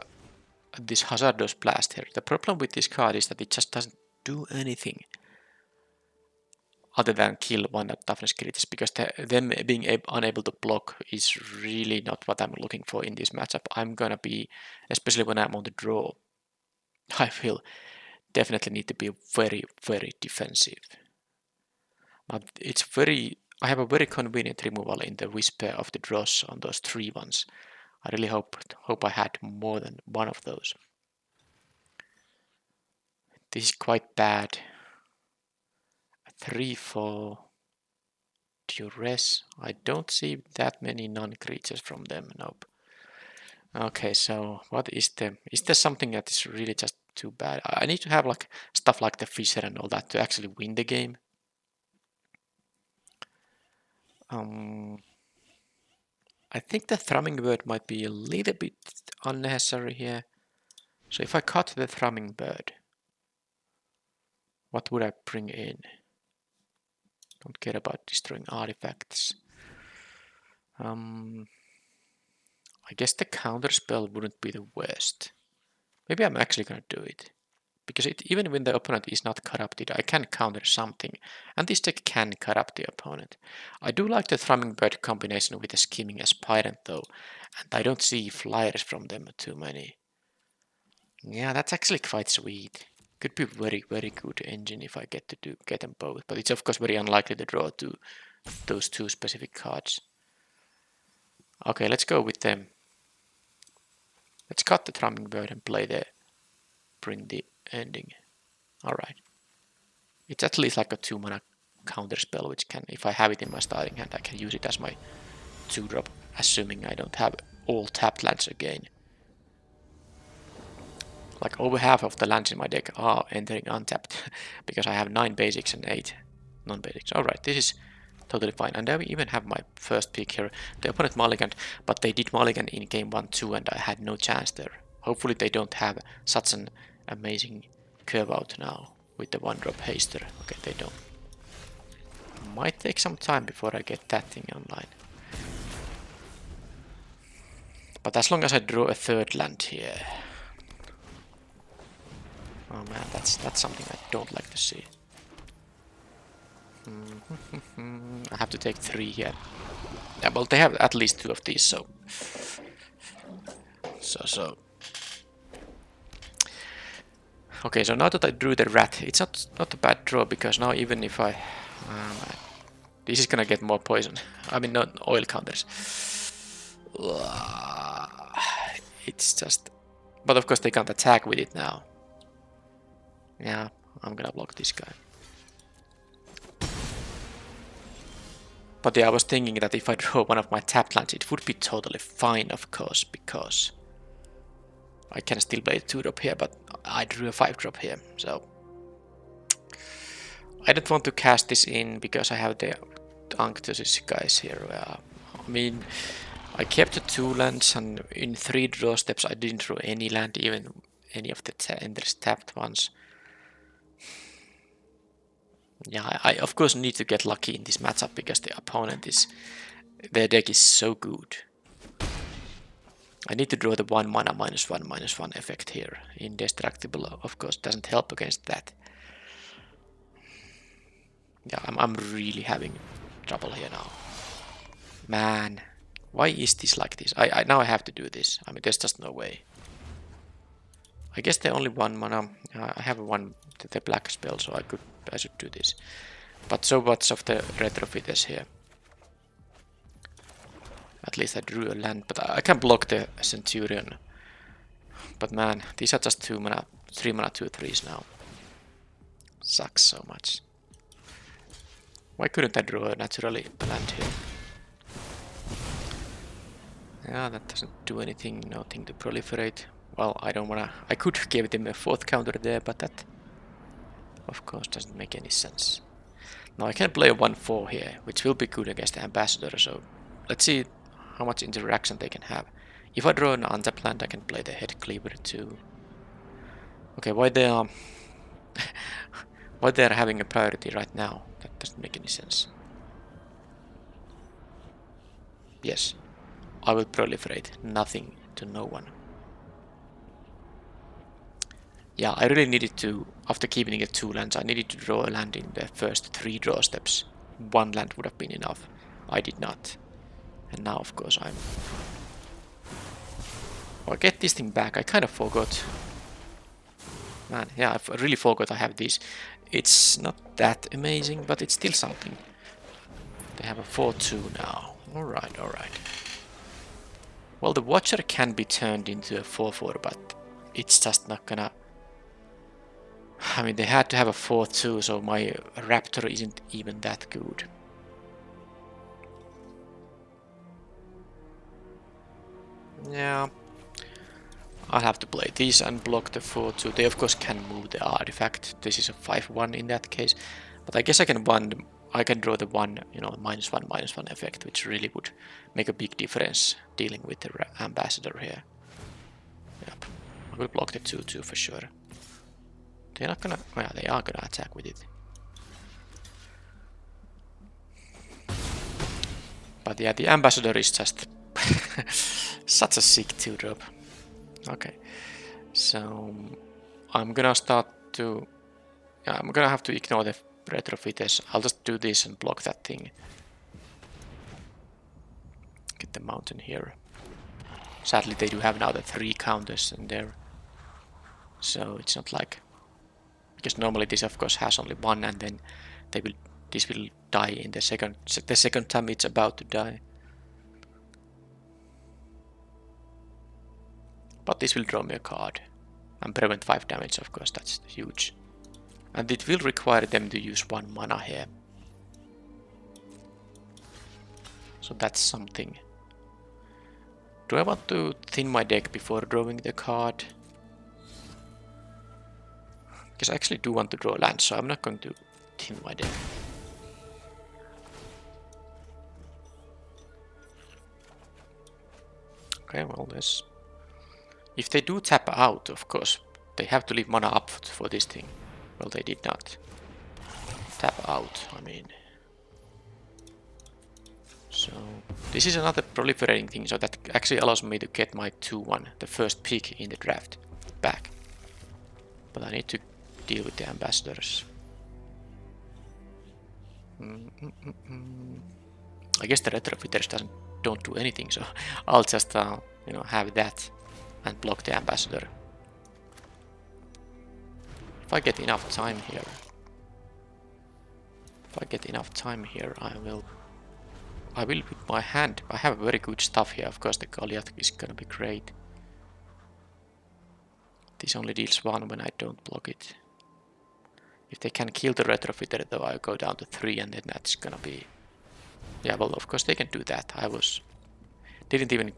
this Hazardous Blast here. The problem with this card is that it just doesn't do anything other than kill 1 toughness creatures, because them being unable to block is really not what I'm looking for in this matchup. I'm gonna be, especially when I'm on the draw, I will definitely need to be very, very defensive. But it's I have a very convenient removal in the Whisper of the Dross on those 3 ones. I really hope I had more than 1 of those. This is quite bad. 3/4 Duress. I don't see that many non-creatures from them. Nope. Okay, so what is there something that is really just too bad? I need to have like stuff like the Fisher and all that to actually win the game. I think the Thrumming Bird might be a little bit unnecessary here. So if I cut the Thrumming Bird, what would I bring in? Don't care about destroying artifacts. I guess the counter spell wouldn't be the worst. Maybe I'm actually gonna do it. Because even when the opponent is not corrupted, I can counter something. And this deck can corrupt the opponent. I do like the Thrumming Bird combination with the Skimming Aspirant though. And I don't see flyers from them too many. Yeah, that's actually quite sweet. Could be very, very good engine if I get them both. But it's of course very unlikely to draw those 2 specific cards. Okay, let's go with them. Let's cut the Thrumming Bird and bring the ending. Alright. It's at least like a 2-mana counter spell, which can, if I have it in my starting hand, I can use it as my 2-drop, assuming I don't have all tapped lands again. Like over half of the lands in my deck are entering untapped, because I have 9 basics and 8 non-basics. Alright, this is totally fine. And I even have my first pick here. The opponent mulliganed, but they did mulligan in game 1-2 and I had no chance there. Hopefully they don't have such an amazing curve out now with the 1-drop haster. Okay, they don't. Might take some time before I get that thing online. But as long as I draw a 3rd land here. Oh man, that's something I don't like to see. I have to take 3 here. Yeah, well, they have at least 2 of these, so. Okay, so now that I drew the rat, it's not a bad draw, because now even if I... this is gonna get more poison. I mean, not oil counters. It's just... But of course they can't attack with it now. Yeah, I'm gonna block this guy. But yeah, I was thinking that if I draw one of my tapped lands, it would be totally fine, of course, because I can still play a 2-drop here, but I drew a 5-drop here, so I don't want to cast this in because I have the Unctuous guys here. I mean, I kept the 2 lands, and in 3 draw steps I didn't draw any land, even any of the endless tapped ones. Yeah, I of course need to get lucky in this matchup because the opponent their deck is so good. I need to draw the 1 mana -1/-1 effect here. Indestructible, of course, doesn't help against that. Yeah, I'm really having trouble here now. Man, why is this like this? Now I have to do this. I mean, there's just no way. I guess the only 1 mana. I have the black spell, so I should do this. But so much of the retrofitters here. At least I drew a land, but I can block the Centurion. But man, these are just 3 mana 2/3s now. Sucks so much. Why couldn't I draw a naturally land here? Yeah, that doesn't do anything, nothing to proliferate. Well, I don't wanna... I could give them a 4th counter there, but that of course doesn't make any sense. Now I can play a 1-4 here, which will be good against the Ambassador, so let's see how much interaction they can have. If I draw an untapped land, I can play the Head Cleaver too. Okay, why they are... why they are having a priority right now? That doesn't make any sense. Yes, I will proliferate nothing to no one. Yeah, I really needed to, after keeping it 2 lands, I needed to draw a land in the first 3 draw steps. 1 land would have been enough. I did not. And now, of course, I'm... Oh, I get this thing back. I kind of forgot. Man, yeah, I really forgot I have this. It's not that amazing, but it's still something. They have a 4-2 now. Alright, alright. Well, the Watcher can be turned into a 4-4, but it's just not gonna... I mean, they had to have a 4-2, so my Raptor isn't even that good. Yeah. I'll have to play these and block the 4-2. They of course can move the artifact. This is a 5-1 in that case. But I guess I can draw the one, you know, -1/-1 effect, which really would make a big difference dealing with the Ambassador here. Yep. I will block the 2-2 for sure. They're not gonna... well, they are gonna attack with it. But yeah, the Ambassador is just such a sick 2-drop. Okay, so I'm gonna start to... yeah, I'm gonna have to ignore the retrofitters. I'll just do this and block that thing. Get the mountain here. Sadly, they do have now the 3 counters in there. So it's not like... because normally this of course has only 1 and then this will die in the second time it's about to die. But this will draw me a card and prevent 5 damage, of course, that's huge. And it will require them to use 1 mana here. So that's something. Do I want to thin my deck before drawing the card? Because I actually do want to draw land, so I'm not going to thin my deck. Okay, well, this... if they do tap out, of course, they have to leave mana up for this thing. Well, they did not. Tap out, I mean. So, this is another proliferating thing, so that actually allows me to get my 2-1, the first pick in the draft, back. But I need to deal with the ambassadors. I guess the retrofitters don't do anything, so I'll just you know, have that and block the ambassador. If I get enough time here, I will with my hand. I have very good stuff here. Of course, the Goliath is gonna be great. This only deals 1 when I don't block it. If they can kill the retrofitter, though, I go down to 3, and then that's gonna be... yeah, well, of course they can do that. Didn't even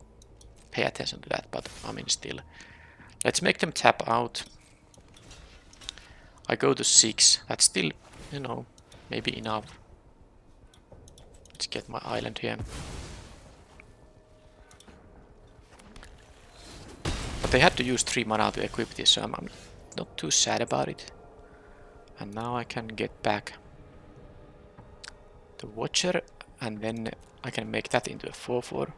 pay attention to that, but I mean, still. Let's make them tap out. I go to 6. That's still, you know, maybe enough. Let's get my island here. But they had to use 3 mana to equip this, so I'm not too sad about it. And now I can get back the Watcher, and then I can make that into a 4-4.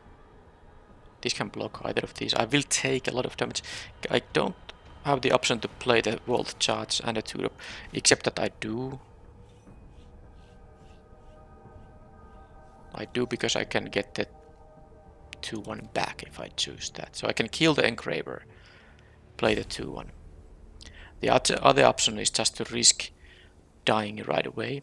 This can block either of these. I will take a lot of damage. I don't have the option to play the Volt Charge and a 2-drop, except that I do. I do because I can get the 2-1 back if I choose that. So I can kill the Engraver, play the 2-1. The other option is just to risk dying right away.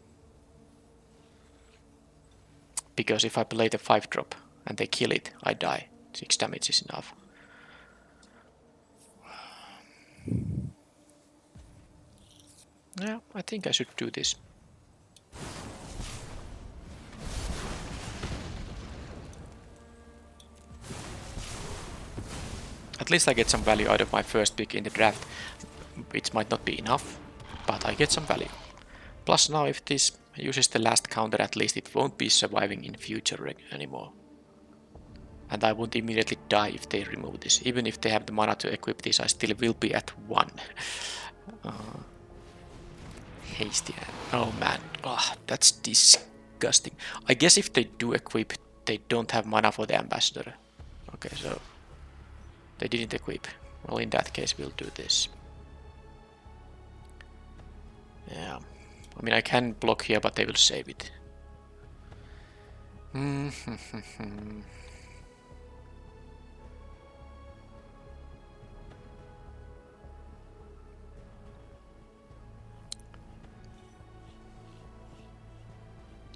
Because if I play the 5-drop and they kill it, I die. 6 damage is enough. Yeah, I think I should do this. At least I get some value out of my first pick in the draft. It might not be enough, but I get some value. Plus now if this uses the last counter, at least it won't be surviving in future anymore. And I won't immediately die if they remove this. Even if they have the mana to equip this, I still will be at 1. Hasty. Oh man, that's disgusting. I guess if they do equip, they don't have mana for the ambassador. Okay, so they didn't equip. Well, in that case, we'll do this. Yeah, I mean I can block here, but they will save it.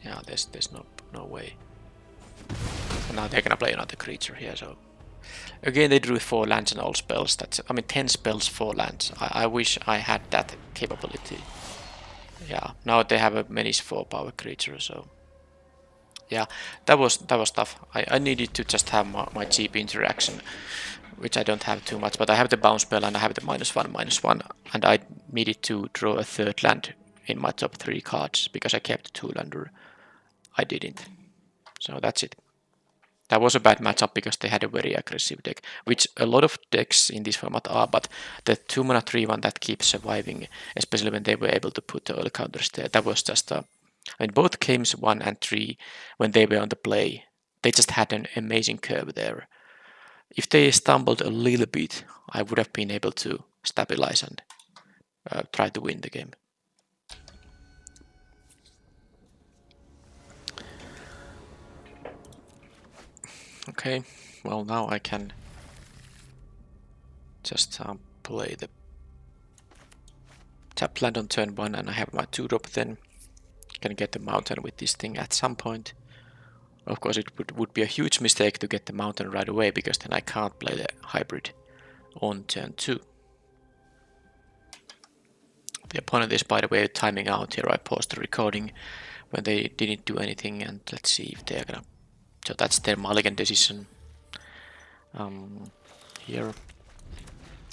Yeah, there's no way. And now they're gonna play another creature here, so again they drew 4 lands and all spells. That's, I mean, 10 spells, 4 lands. I wish I had that capability. Yeah, now they have a menace 4 power creature, so yeah, that was tough. I needed to just have my cheap interaction, which I don't have too much, but I have the bounce spell and I have the -1/-1, and I needed to draw a 3rd land in my top 3 cards because I kept 2-lander. I didn't. So that's it. That was a bad matchup because they had a very aggressive deck, which a lot of decks in this format are, but the 2 mana 3/1 that keeps surviving, especially when they were able to put the early counters there, that was just I mean, both games 1 and 3, when they were on the play, they just had an amazing curve there. If they stumbled a little bit, I would have been able to stabilize and try to win the game. Okay, well now I can just play the tap land on turn 1 and I have my 2-drop then. Can get the mountain with this thing at some point. Of course it would be a huge mistake to get the mountain right away because then I can't play the hybrid on turn 2. The opponent is, by the way, timing out here. I paused the recording when they didn't do anything, and let's see if they're gonna... So that's their mulligan decision here.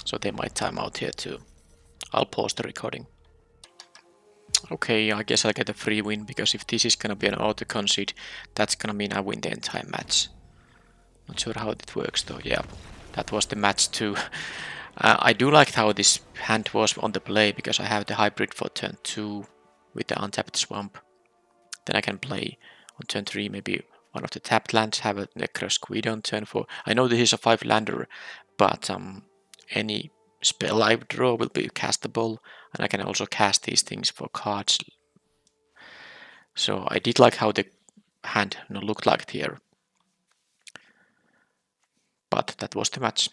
So they might time out here too. I'll pause the recording. Okay, I guess I'll get a free win, because if this is gonna be an auto concede, that's gonna mean I win the entire match. Not sure how it works though. Yeah, that was the match too. I do like how this hand was on the play, because I have the hybrid for turn 2 with the untapped swamp. Then I can play on turn 3 maybe one of the tapped lands, have a Necro Squid on turn 4. I know this is a 5-lander, but any spell I draw will be castable, and I can also cast these things for cards. So I did like how the hand looked like here. But that was the match.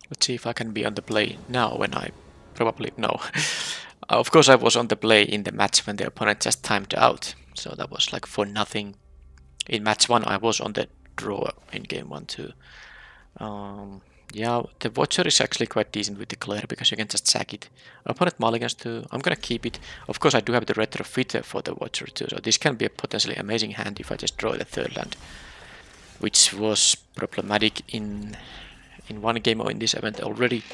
Let's see if I can be on the play now when I probably no. Of course I was on the play in the match when the opponent just timed out. So that was like for nothing. In match 1 I was on the draw in game 1 too. Yeah, the Watcher is actually quite decent with the Claire, because you can just sack it. Opponent mulligans too. I'm gonna keep it. Of course I do have the Retrofitter for the Watcher too, so this can be a potentially amazing hand if I just draw the 3rd land. Which was problematic in one game or in this event already.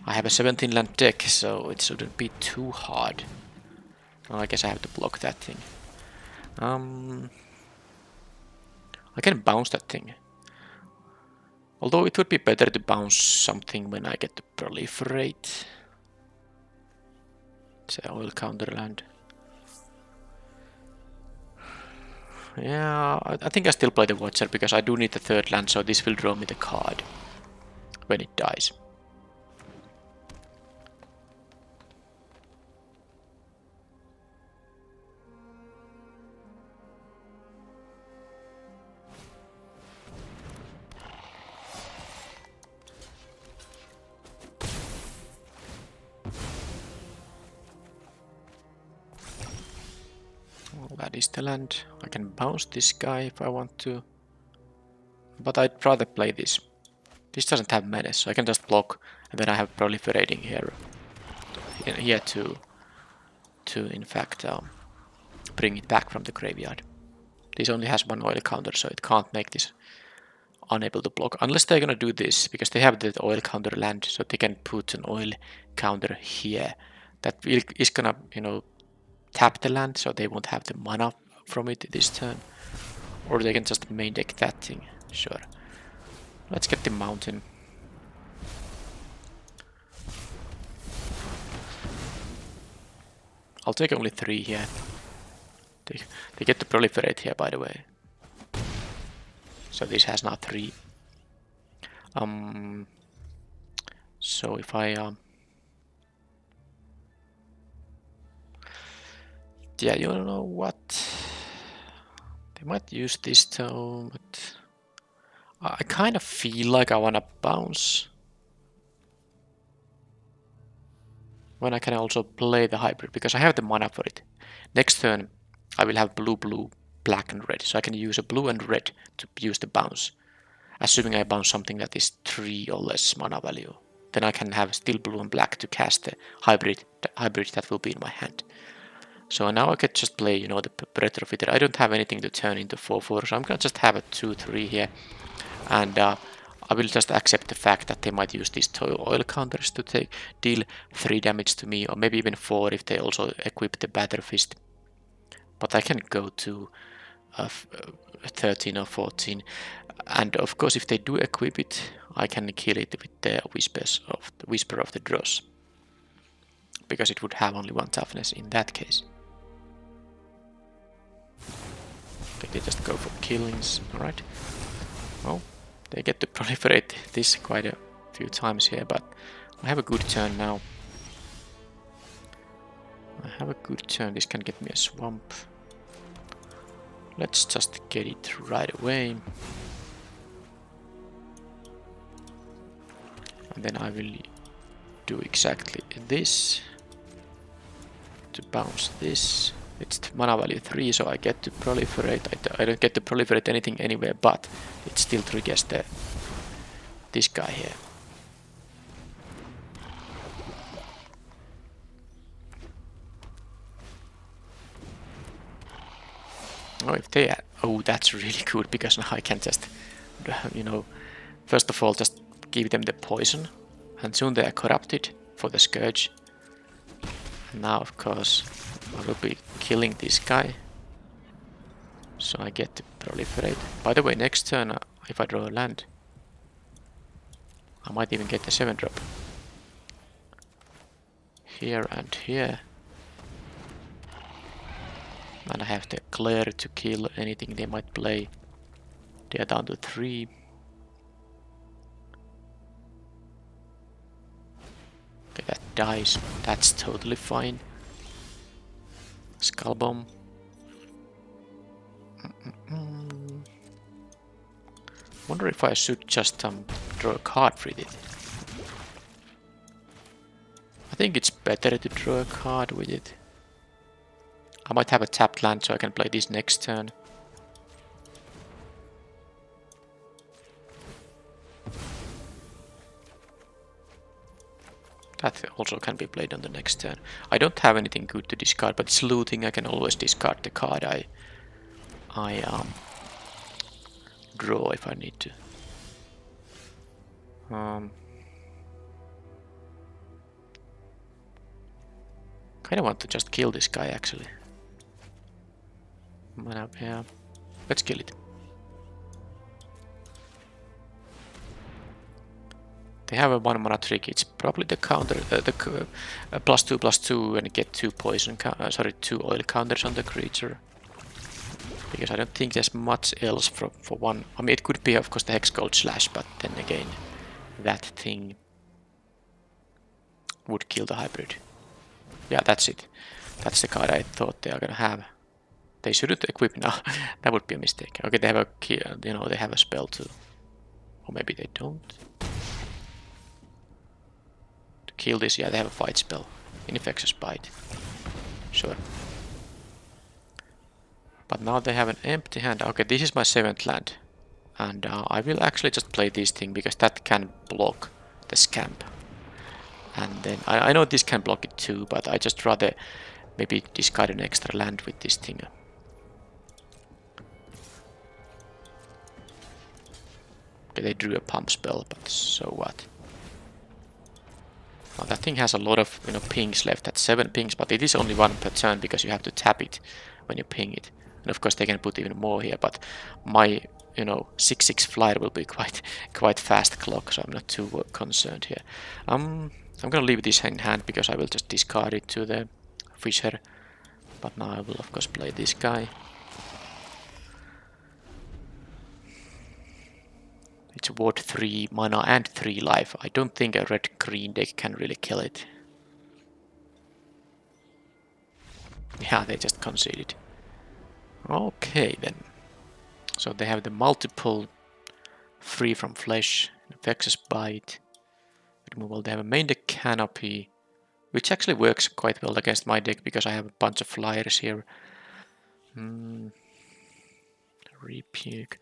I have a 17 land deck, so it shouldn't be too hard. Well, I guess I have to block that thing. I can bounce that thing. Although it would be better to bounce something when I get to proliferate. It's an oil counter land. Yeah, I think I still play the Watcher, because I do need the 3rd land, so this will draw me the card when it dies. Well, that is the land. I can bounce this guy if I want to. But I'd rather play this. This doesn't have menace, so I can just block, and then I have proliferating here. Here to in fact bring it back from the graveyard. This only has one oil counter, so it can't make this unable to block. Unless they're gonna do this, because they have the oil counter land, so they can put an oil counter here. That is gonna, you know, tap the land, so they won't have the mana from it this turn. Or they can just main deck that thing. Sure. Let's get the mountain. I'll take only 3 here. They get to proliferate here, by the way. So this has now 3. So if I yeah, you know what? They might use this though, but I kind of feel like I wanna bounce. When I can also play the hybrid, because I have the mana for it. Next turn I will have blue, blue, black and red, so I can use a blue and red to use the bounce. Assuming I bounce something that is 3 or less mana value. Then I can have still blue and black to cast the hybrid that will be in my hand. So now I could just play, you know, the retrofitter. I don't have anything to turn into 4/4, so I'm gonna just have a 2/3 here. And I will just accept the fact that they might use these oil counters to deal 3 damage to me, or maybe even 4 if they also equip the Batter Fist. But I can go to 13 or 14. And of course, if they do equip it, I can kill it with the Whisper of the Dross. Because it would have only 1 toughness in that case. Okay, they just go for killings, alright. Well, they get to proliferate this quite a few times here, but I have a good turn now. I have a good turn. This can get me a swamp. Let's just get it right away. And then I will do exactly this. To bounce this. It's mana value 3, so I get to proliferate. I don't get to proliferate anything anywhere, but it still triggers this guy here. Oh, if they oh, that's really good, because now I can just, you know, first of all just give them the poison, and soon they are corrupted for the Scourge. And now, of course, I will be killing this guy, so I get to proliferate. By the way, next turn, if I draw a land, I might even get the 7-drop. Here and here. And I have the Claire to kill anything they might play. They are down to 3. Okay, that dies. That's totally fine. Skull Bomb. Wonder if I should just draw a card with it. I think it's better to draw a card with it. I might have a tapped land, so I can play this next turn. That also can be played on the next turn. I don't have anything good to discard, but it's looting. I can always discard the card I draw if I need to. Kinda want to just kill this guy actually. Yeah, let's kill it. They have a 1 mana trick. It's probably the counter, the +2/+2, and get 2 poison. 2 oil counters on the creature. Because I don't think there's much else for 1. I mean, it could be, of course, the Hexgold Slash, but then again, that thing would kill the hybrid. Yeah, that's it. That's the card I thought they are gonna have. They shouldn't equip now. That would be a mistake. Okay, they have a, you know, they have a spell too, or maybe they don't. To kill this, yeah, they have a fight spell, Infectious Bite. Sure. But now they have an empty hand. Okay, this is my 7th land, and I will actually just play this thing because that can block the Scamp. And then I know this can block it too, but I just rather maybe discard an extra land with this thing. Okay, they drew a pump spell, but so what? Well, that thing has a lot of pings left. That's 7 pings, but it is only 1 per turn because you have to tap it when you ping it. And of course they can put even more here, but my 6/6 flyer will be quite fast clock, so I'm not too concerned here. I'm gonna leave this in hand because I will just discard it to the Fisher. But now I will of course play this guy. It's ward 3 mana and 3 life. I don't think a red-green deck can really kill it. Yeah, they just conceded. Okay then. So they have the multiple free from flesh, Vex's bite, removal. They have a main deck canopy, which actually works quite well against my deck because I have a bunch of flyers here. Rebuke.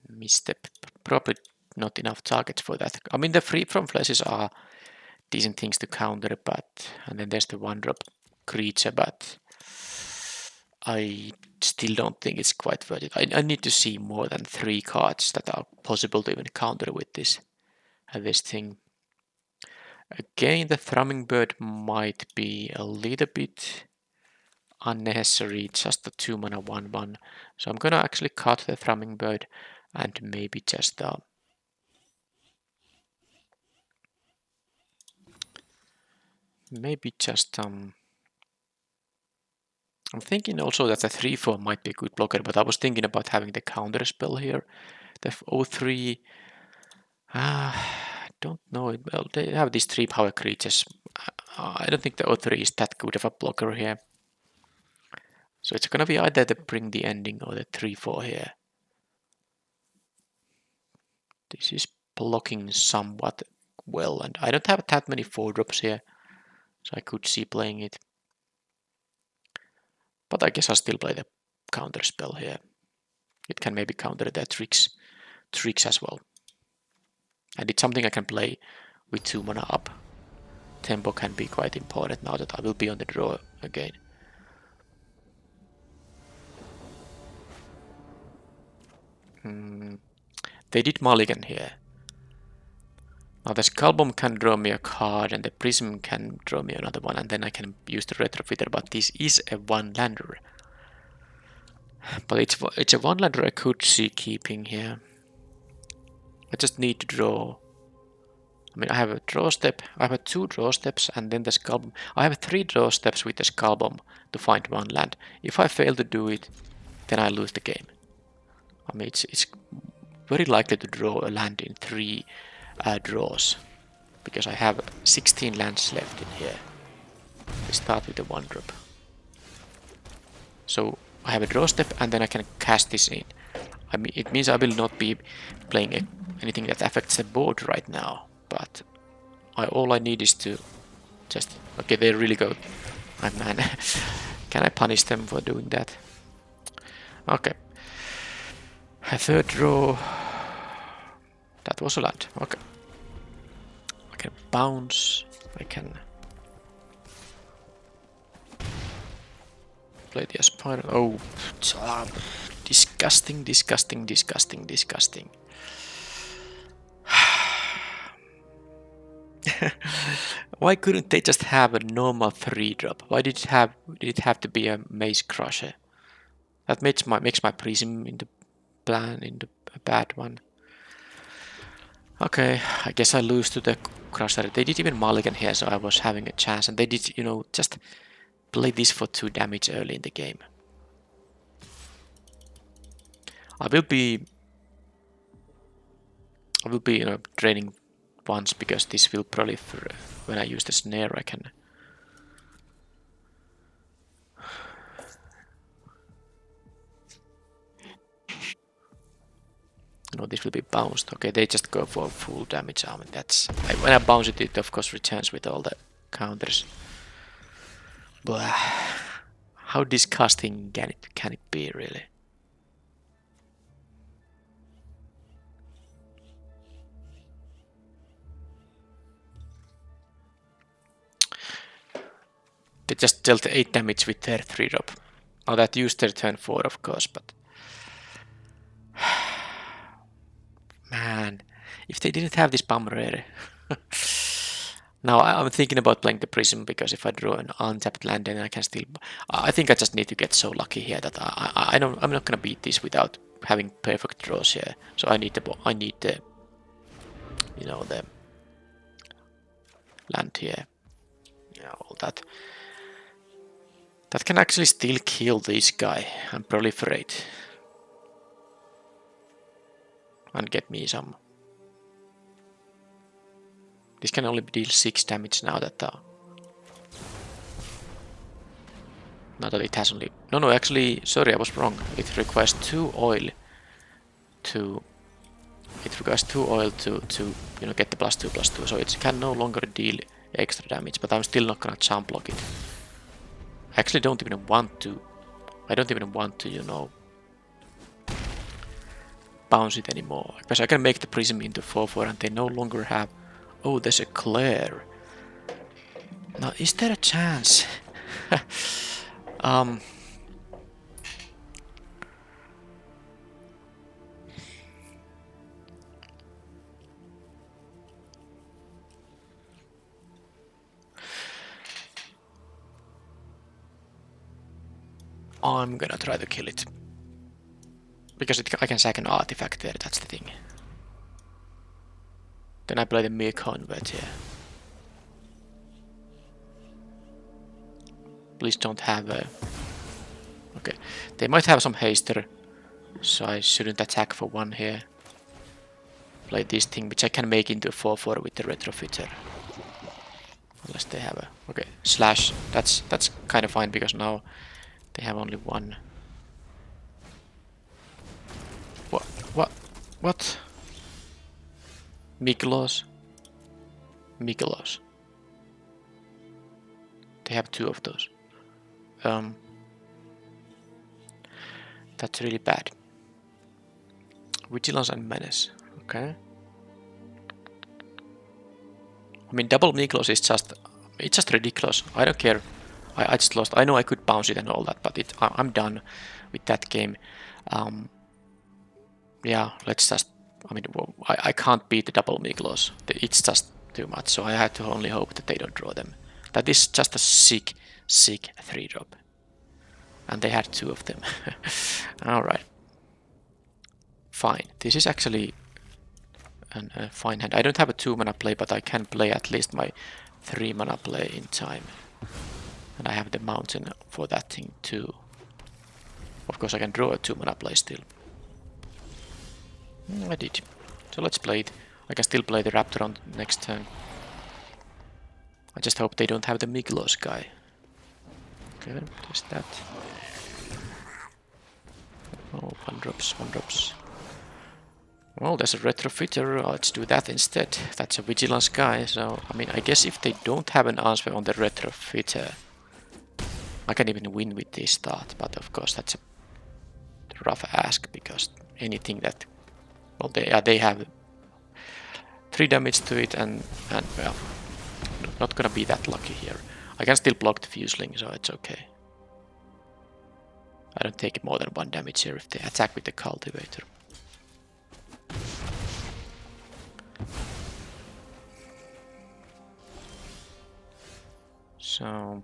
Misstep. Probably not enough targets for that. I mean, the free from flashes are decent things to counter, but and then there's the 1-drop creature, but I still don't think it's quite worth it. I need to see more than 3 cards that are possible to even counter with this thing. Again, the Thrumming Bird might be a little bit unnecessary, just the 2 mana 1/1. So I'm gonna actually cut the Thrumming Bird and maybe just I'm thinking also that the 3/4 might be a good blocker, but I was thinking about having the counter spell here. The O3, don't know. Well, they have these 3 power creatures. I don't think the O3 is that good of a blocker here. So it's gonna be either the Bring the Ending or the 3/4 here. This is blocking somewhat well, and I don't have that many 4-drops here, so I could see playing it. But I guess I'll still play the counter spell here. It can maybe counter their tricks as well. And it's something I can play with 2 mana up. Tempo can be quite important now that I will be on the draw again. They did mulligan here. Now the Skullbomb can draw me a card and the Prism can draw me another one, and then I can use the Retrofitter, but this is a 1-lander. But it's a 1-lander I could see keeping here. I just need to draw. I mean, I have a draw step, I have 2 draw steps, and then the Skullbomb. I have 3 draw steps with the Skullbomb to find 1 land. If I fail to do it, then I lose the game. I mean, it's very likely to draw a land in 3 draws, because I have 16 lands left in here. We start with the 1-drop. So I have a draw step, and then I can cast this in. I mean, it means I will not be playing anything that affects the board right now, but all I need is to just... Okay, they really go... Oh, man. Can I punish them for doing that? Okay. A 3rd draw. That was a land. Okay. I can bounce. I can play the Aspire. Oh, disgusting, disgusting, disgusting, disgusting. Why couldn't they just have a normal 3-drop? Why did it have to be a Maze Crusher? That makes my Prism into a bad one. Okay, I guess I lose to the Crusher. They did even mulligan here, so I was having a chance, and they did, just play this for 2 damage early in the game. I will be, draining once, because this will probably, when I use the snare, I can... this will be bounced. Okay, they just go for full damage. I mean, that's... when I bounce it, it of course returns with all the counters. Blah. How disgusting can it be, really? They just dealt 8 damage with their 3-drop. Now that used their turn 4, of course, but... Man, if they didn't have this Bumrere... Now I'm thinking about playing the Prism, because if I draw an untapped land, then I can still... I think I just need to get so lucky here that I'm not gonna beat this without having perfect draws here. So I need the you know, the land here. Yeah, all that. That can actually still kill this guy and proliferate. And get me some. This can only deal 6 damage now that... now that it has only... No, actually, sorry, I was wrong. It requires 2 oil to... It requires 2 oil to you know, get the +2/+2, so it can no longer deal extra damage, but I'm still not gonna jump block it. I actually don't even want to... I don't even want to, you know... bounce it anymore. Because I can make the Prism into 4/4 and they no longer have... Oh, there's a Claire. Now, is there a chance? I'm gonna try to kill it. Because I can sack an artifact there, that's the thing. Then I play the Mir Convert here. Please don't have a... Okay, they might have some haster, so I shouldn't attack for 1 here. Play this thing, which I can make into a 4/4 with the Retrofitter. Unless they have a... Okay, slash. That's kind of fine, because now they have only 1. What? Miklos? They have 2 of those. That's really bad. Vigilance and Menace. Okay. I mean, double Miklos is just... It's just ridiculous. I don't care. I just lost. I know I could bounce it and all that, but I'm done with that game. Yeah, let's just... I mean, I can't beat the double Miklos. It's just too much, so I had to only hope that they don't draw them. That is just a sick 3-drop. And they had 2 of them. Alright. Fine. This is actually a fine hand. I don't have a 2-mana play, but I can play at least my 3-mana play in time. And I have the mountain for that thing too. Of course I can draw a 2-mana play still. I did. So let's play it. I can still play the Raptor on next turn. I just hope they don't have the Miklos guy. Okay, there's that. Oh, 1 drops. Well, there's a Retrofitter. Let's do that instead. That's a Vigilance guy. So, I mean, I guess if they don't have an answer on the Retrofitter, I can even win with this start. But of course, that's a rough ask, because anything that... Well, they have 3 damage to it, and well, not gonna be that lucky here. I can still block the Fuseling, so it's okay. I don't take more than 1 damage here if they attack with the Cultivator. So,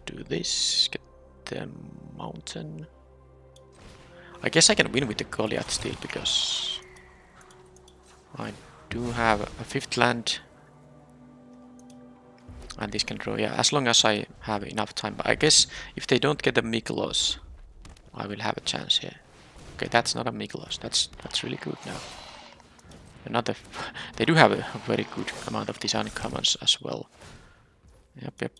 do this, get the mountain. I guess I can win with the Goliath still, because I do have a 5th land. And this can draw, yeah, as long as I have enough time. But I guess if they don't get a Miklos, I will have a chance here. Okay, that's not a Miklos. That's really good now. Another... They do have a very good amount of these uncommons as well. Yep.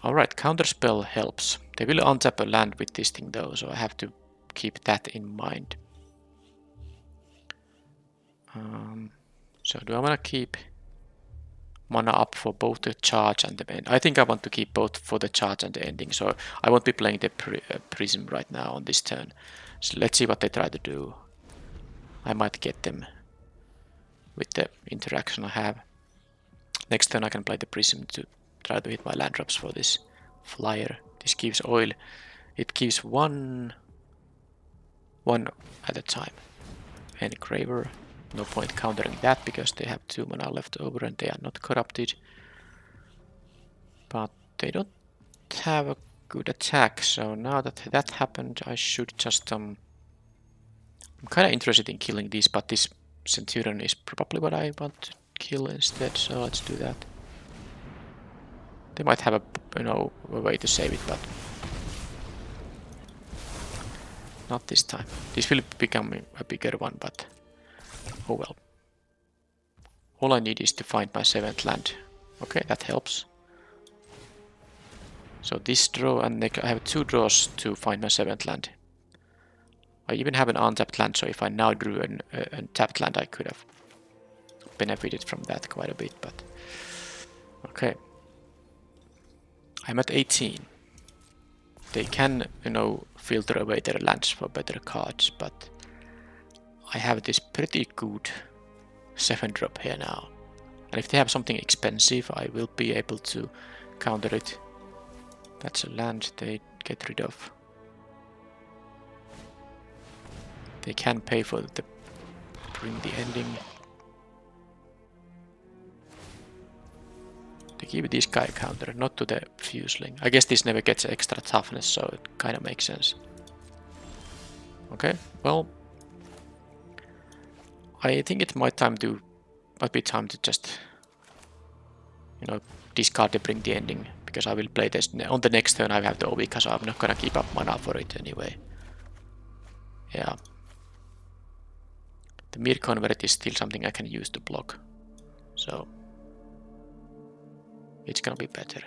Alright, counterspell helps. They will untap a land with this thing though, so I have to keep that in mind. So do I want to keep mana up for both the charge and the end? I think I want to keep both for the charge and the ending, so I won't be playing the Prism right now on this turn. So let's see what they try to do. I might get them with the interaction I have. Next turn I can play the Prism to try to hit my land drops for this flyer. This gives oil. It gives one at a time. Engraver. No point countering that because they have 2 mana left over and they are not corrupted. But they don't have a good attack, so now that that happened, I should just I'm kind of interested in killing these, but this Centurion is probably what I want to kill instead, so let's do that. They might have a way to save it, but not this time. This will become a bigger one, but oh well. All I need is to find my 7th land. Okay, that helps. So this draw, and I have 2 draws to find my 7th land. I even have an untapped land, so if I now drew a tapped land, I could have benefited from that quite a bit, but okay. I'm at 18. They can, filter away their lands for better cards, but I have this pretty good 7-drop here now. And if they have something expensive, I will be able to counter it. That's a land they get rid of. They can pay for the bring the ending. They give this guy a counter, not to the Fuseling. I guess this never gets extra toughness, so it kind of makes sense. Okay, well, I think it might be time to just, discard the bring the ending, because I will play this on the next turn. I have the Ovika, so I'm not gonna keep up mana for it anyway. Yeah. The Mir Convert is still something I can use to block, so it's gonna be better.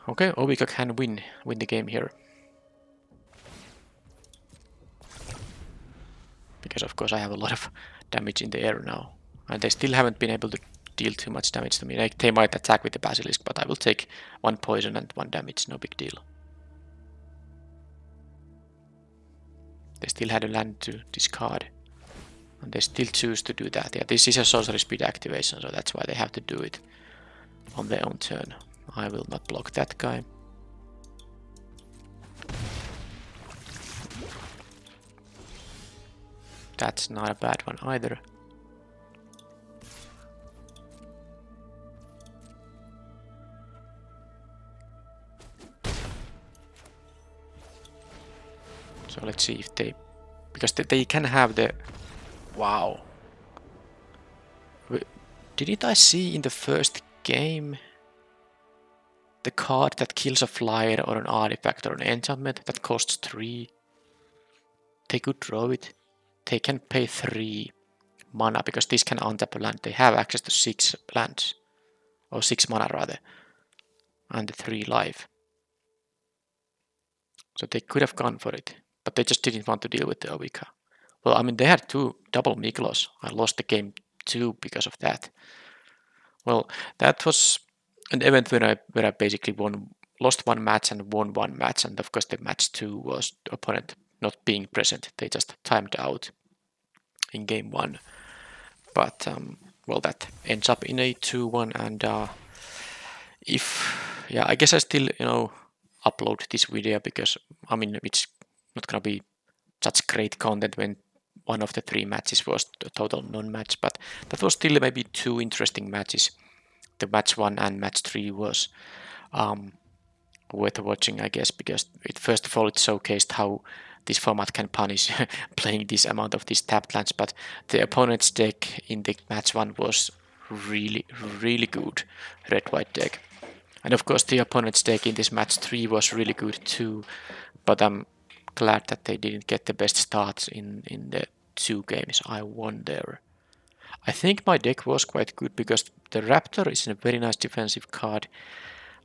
Okay, Ovika can win the game here. Because of course I have a lot of damage in the air now. And they still haven't been able to deal too much damage to me. Like, they might attack with the Basilisk, but I will take 1 poison and 1 damage, no big deal. They still had a land to discard. And they still choose to do that. Yeah, this is a sorcery speed activation, so that's why they have to do it on their own turn. I will not block that guy. That's not a bad one either. So let's see if they... Because they can have the... Wow. Didn't I see in the first game the card that kills a flyer or an artifact or an enchantment that costs 3? They could draw it. They can pay 3 mana because this can untap a land. They have access to 6 lands. Or 6 mana rather. And 3 life. So they could have gone for it. But they just didn't want to deal with the Ovika. Well, I mean, they had 2 double Miklos. I lost the game 2 because of that. Well, that was an event where I basically lost 1 match and won 1 match. And of course the match 2 was the opponent not being present. They just timed out in game 1. But, well, that ends up in a 2-1. And I guess I still, upload this video because, I mean, it's not gonna be such great content when one of the 3 matches was a total non-match, but that was still maybe 2 interesting matches. The match 1 and match 3 was worth watching, I guess, because first of all it showcased how this format can punish playing this amount of these tapped lands, but the opponent's deck in the match 1 was really, really good red-white deck. And of course the opponent's deck in this match 3 was really good too, but I'm glad that they didn't get the best starts in the 2 games I won there. I think my deck was quite good because the Raptor is a very nice defensive card.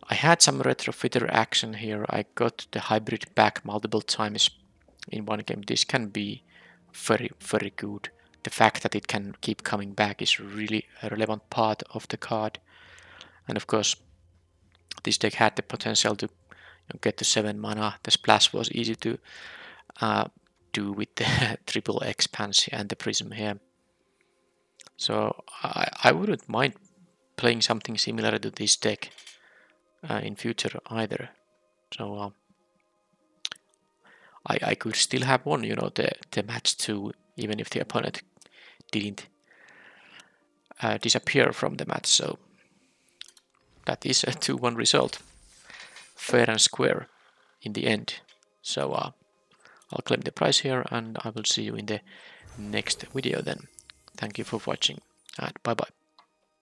I had some retrofitter action here. I got the hybrid back multiple times in one game. This can be very, very good. The fact that it can keep coming back is really a relevant part of the card. And of course, this deck had the potential to get to 7 mana. The splash was easy to do with the triple expanse and the prism here. So I wouldn't mind playing something similar to this deck in future either. So I could still have won, you know, the match too, even if the opponent didn't disappear from the match. So that is a 2-1 result, fair and square in the end. So I'll claim the prize here, and I will see you in the next video then. Thank you for watching, and bye bye.